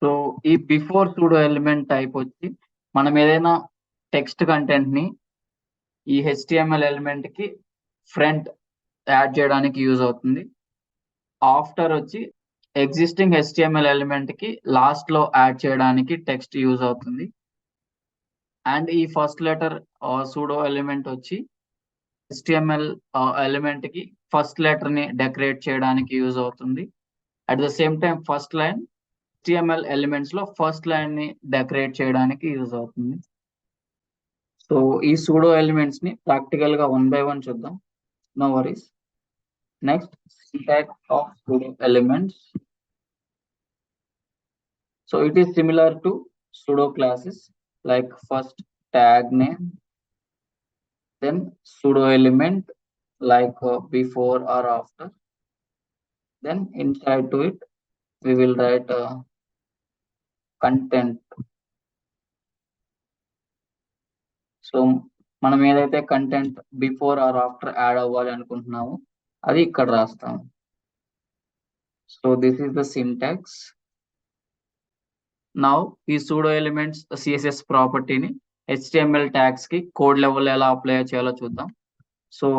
So ఈ before pseudo element type వచ్చి మనం ఏదైనా text content ని ఈ HTML element కి ఫ్రంట్ యాడ్ చేయడానికి use అవుతుంది. After వచ్చి ఎగ్జిస్టింగ్ HTML ఎలిమెంట్ కి లాస్ట్ లో యాడ్ చేయడానికి టెక్స్ట్ యూజ్ అవుతుంది. అండ్ ఈ ఫస్ట్ లెటర్ సూడో ఎలిమెంట్ వచ్చి HTML ఎలిమెంట్ కి ఫస్ట్ లెటర్ ని డెకరేట్ చేయడానికి యూజ్ అవుతుంది. At the same time first line HTML elements లో ఫస్ట్ లైన్ ని డెకరేట్ చేయడానికి యూజ్ అవుతుంది. సో ఈ సూడో ఎలిమెంట్స్ ని ప్రాక్టికల్ గా 1 by 1 చూద్దాం. No worries. Next, syntax of pseudo elements. So it is similar to pseudo classes, like first tag name, then pseudo element like before or after, then inside to it we will write content. So మనం ఏదైతే content before or after add అవ్వాలి అనుకుంటున్నామో అది ఇక్కడ రాస్తాం. So this is the syntax. Now ఈ pseudo elements CSS ప్రాపర్టీని HTML tags కి కోడ్ లెవెల్ ఎలా అప్లై చేయాలో చూద్దాం. సో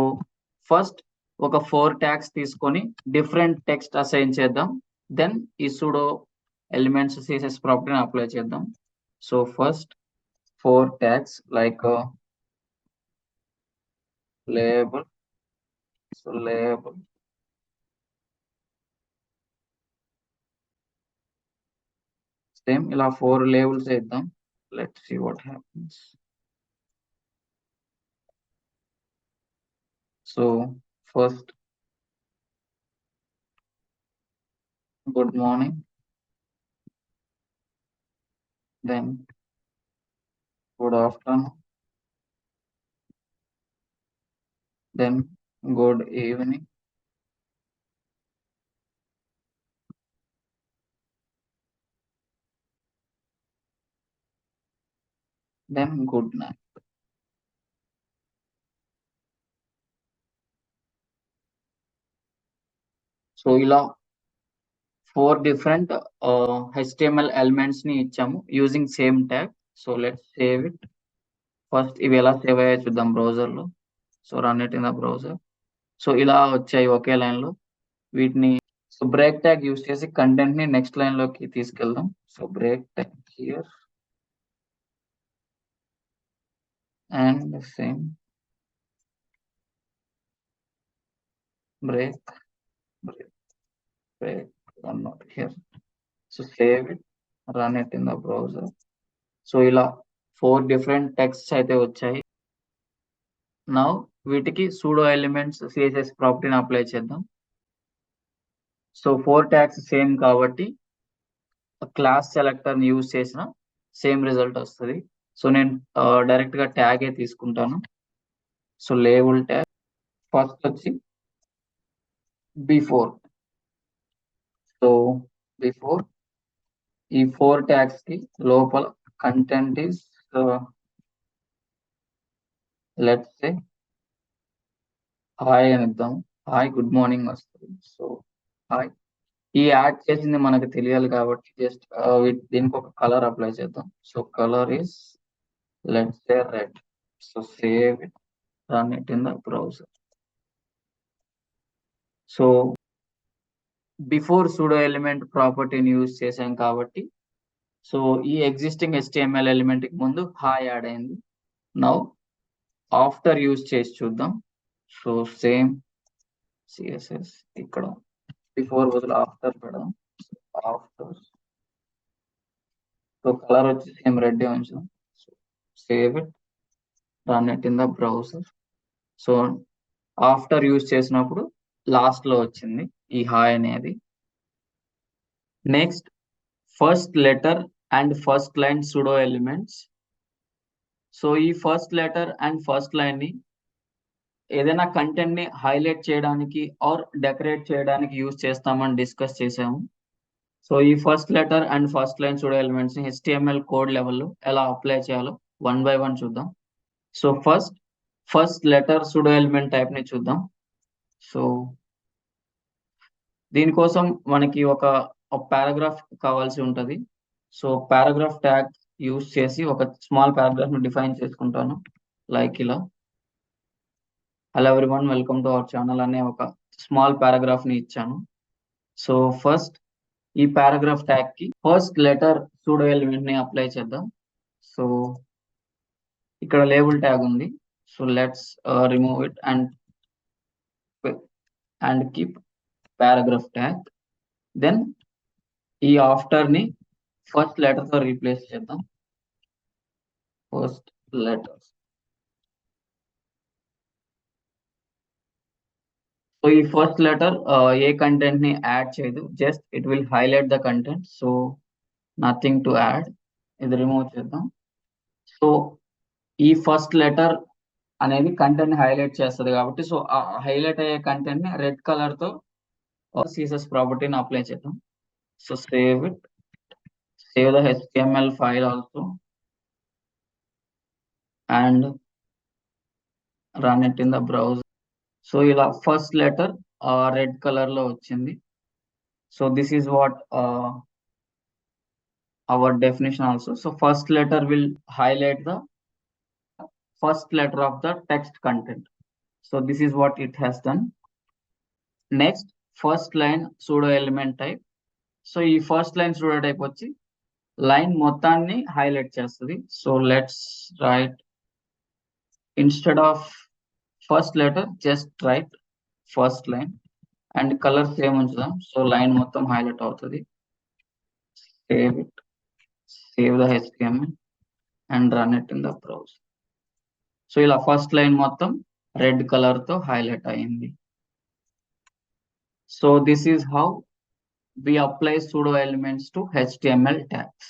ఫస్ట్ ఒక 4 ట్యాగ్స్ తీసుకొని డిఫరెంట్ టెక్స్ట్ అసైన్ చేద్దాం. దెన్ ఈ సూడో ఎలిమెంట్స్ CSS ప్రాపర్టీని అప్లై చేద్దాం. So first 4 tags like label. So label. Same ఇలా 4 labels వేద్దాం. Let's see what happens. So first, good morning. Then good afternoon. Then good evening. Then good night. So ఇలా 4 different HTML elements ని ఇచ్చాము using same tag. So let's save it. First ఇవి ఎలా save అయ్యాయో చూద్దాం browser లో. So run it in the browser. So ఇలా వచ్చాయి ఒకే లైన్ లో. వీటిని సో బ్రేక్ ట్యాగ్ యూస్ చేసి కంటెంట్ ని నెక్స్ట్ లైన్ లోకి తీసుకెళ్దాం. So break tag here and same break, break, break, one not here. So save it, run it in the browser. So ఇలా 4 different texts అయితే వచ్చాయి. Now వీటికి pseudo elements CSS ప్రాపర్టీని apply చేద్దాం. So 4 tags same కాబట్టి class selector ని use చేసిన same result వస్తుంది. సో నేను డైరెక్ట్ గా ట్యాగ్ తీసుకుంటాను. సో లేబుల్ ట్యాగ్ ఫస్ట్ వచ్చి బిఫోర్. సో బిఫోర్ ఈ 4 ట్యాగ్స్ కి లోపల content is let's say hi అని ఇద్దాం. హాయ్ గుడ్ మార్నింగ్ వస్తుంది. సో హాయ్ ఈ యాడ్ చేసింది మనకు తెలియాలి కాబట్టి జస్ట్ దీనికి ఒక కలర్ అప్లై చేద్దాం. So colour is let's say red. So save it, run it in the browser. So before pseudo element ప్రాపర్టీని యూజ్ చేసాం కాబట్టి సో ఈ ఎగ్జిస్టింగ్ HTML ఎలిమెంట్ కి ముందు హాయ్ యాడ్ అయింది. నౌ ఆఫ్టర్ యూజ్ చేసి చూద్దాం. సో సేమ్ CSS ఇక్కడ బిఫోర్ బదులు ఆఫ్టర్ పెడదాం. ఆఫ్టర్ సో కలర్ వచ్చి సేమ్ రెడ్ ఉంచాం. Save it, run it in the browser. So after use చేసినప్పుడు లాస్ట్ లో వచ్చింది ఈ హాయ్ అనేది. Next first letter and first line pseudo elements. So ఈ first letter and first line ని ఏదైనా కంటెంట్ ని హైలైట్ చేయడానికి ఆర్ డెకరేట్ చేయడానికి యూజ్ చేస్తామని డిస్కస్ చేసాము. సో ఈ first letter and first line pseudo elements ని HTML కోడ్ లెవెల్లో ఎలా అప్లై చేయాలో 1 by 1 చూద్దాం. So first letter pseudo element type ని చూద్దాం. సో దీనికోసం మనకి ఒక పారాగ్రాఫ్ కావాల్సి ఉంటది. సో పారాగ్రాఫ్ ట్యాగ్ యూజ్ చేసి ఒక స్మాల్ పారాగ్రాఫ్ ని డిఫైన్ చేసుకుంటాను. లైక్ ఇలా hello everyone welcome to our channel అనే ఒక స్మాల్ పారాగ్రాఫ్ ని ఇచ్చాను. సో ఫస్ట్ ఈ పారాగ్రాఫ్ ట్యాగ్ కి ఫస్ట్ లెటర్ సూడో ఎలిమెంట్ ని అప్లై చేద్దాం. సో ఇక్కడ లేబుల్ ట్యాగ్ ఉంది. So let's remove it and keep paragraph tag. Then ఈ ఆఫ్టర్ ని ఫస్ట్ లెటర్ తో రీప్లేస్ చేద్దాం. First letter. సో ఈ ఫస్ట్ లెటర్ ఏ కంటెంట్ ని యాడ్ చేయదు, just it will highlight the content. So nothing to add. ఇది రిమూవ్ చేద్దాం. సో ఈ ఫస్ట్ లెటర్ అనేది కంటెంట్ హైలైట్ చేస్తుంది కాబట్టి సో ఆ హైలైట్ అయ్యే కంటెంట్ ని రెడ్ కలర్ తో CSS ప్రాపర్టీని అప్లై చేద్దాం. So save it, save the HTML file also and run it in the browser. So ఇలా ఫస్ట్ లెటర్ రెడ్ కలర్ లో వచ్చింది. So this is what our definition also. So first letter will highlight the first letter of the text content. So this is what it has done. Next, first line pseudo element type. So ఈ first line pseudo type వచ్చి line మొత్తాన్ని highlight చేస్తుంది. So let's right instead of First letter just write first line and color same ఉంచుదాం. So line మొత్తం highlight అవుతుంది. Save it, save the HTML and run it in the browser. So ఇలా first line మొత్తం red colour తో highlight అయింది. So this is how we apply pseudo elements to HTML tags.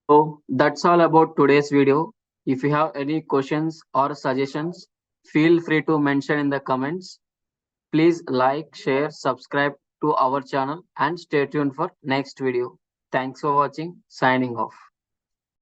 So that's all about today's video. If you have any questions or suggestions, feel free to mention in the comments. Please like, share, subscribe to our channel and stay tuned for next video. Thanks for watching. Signing off.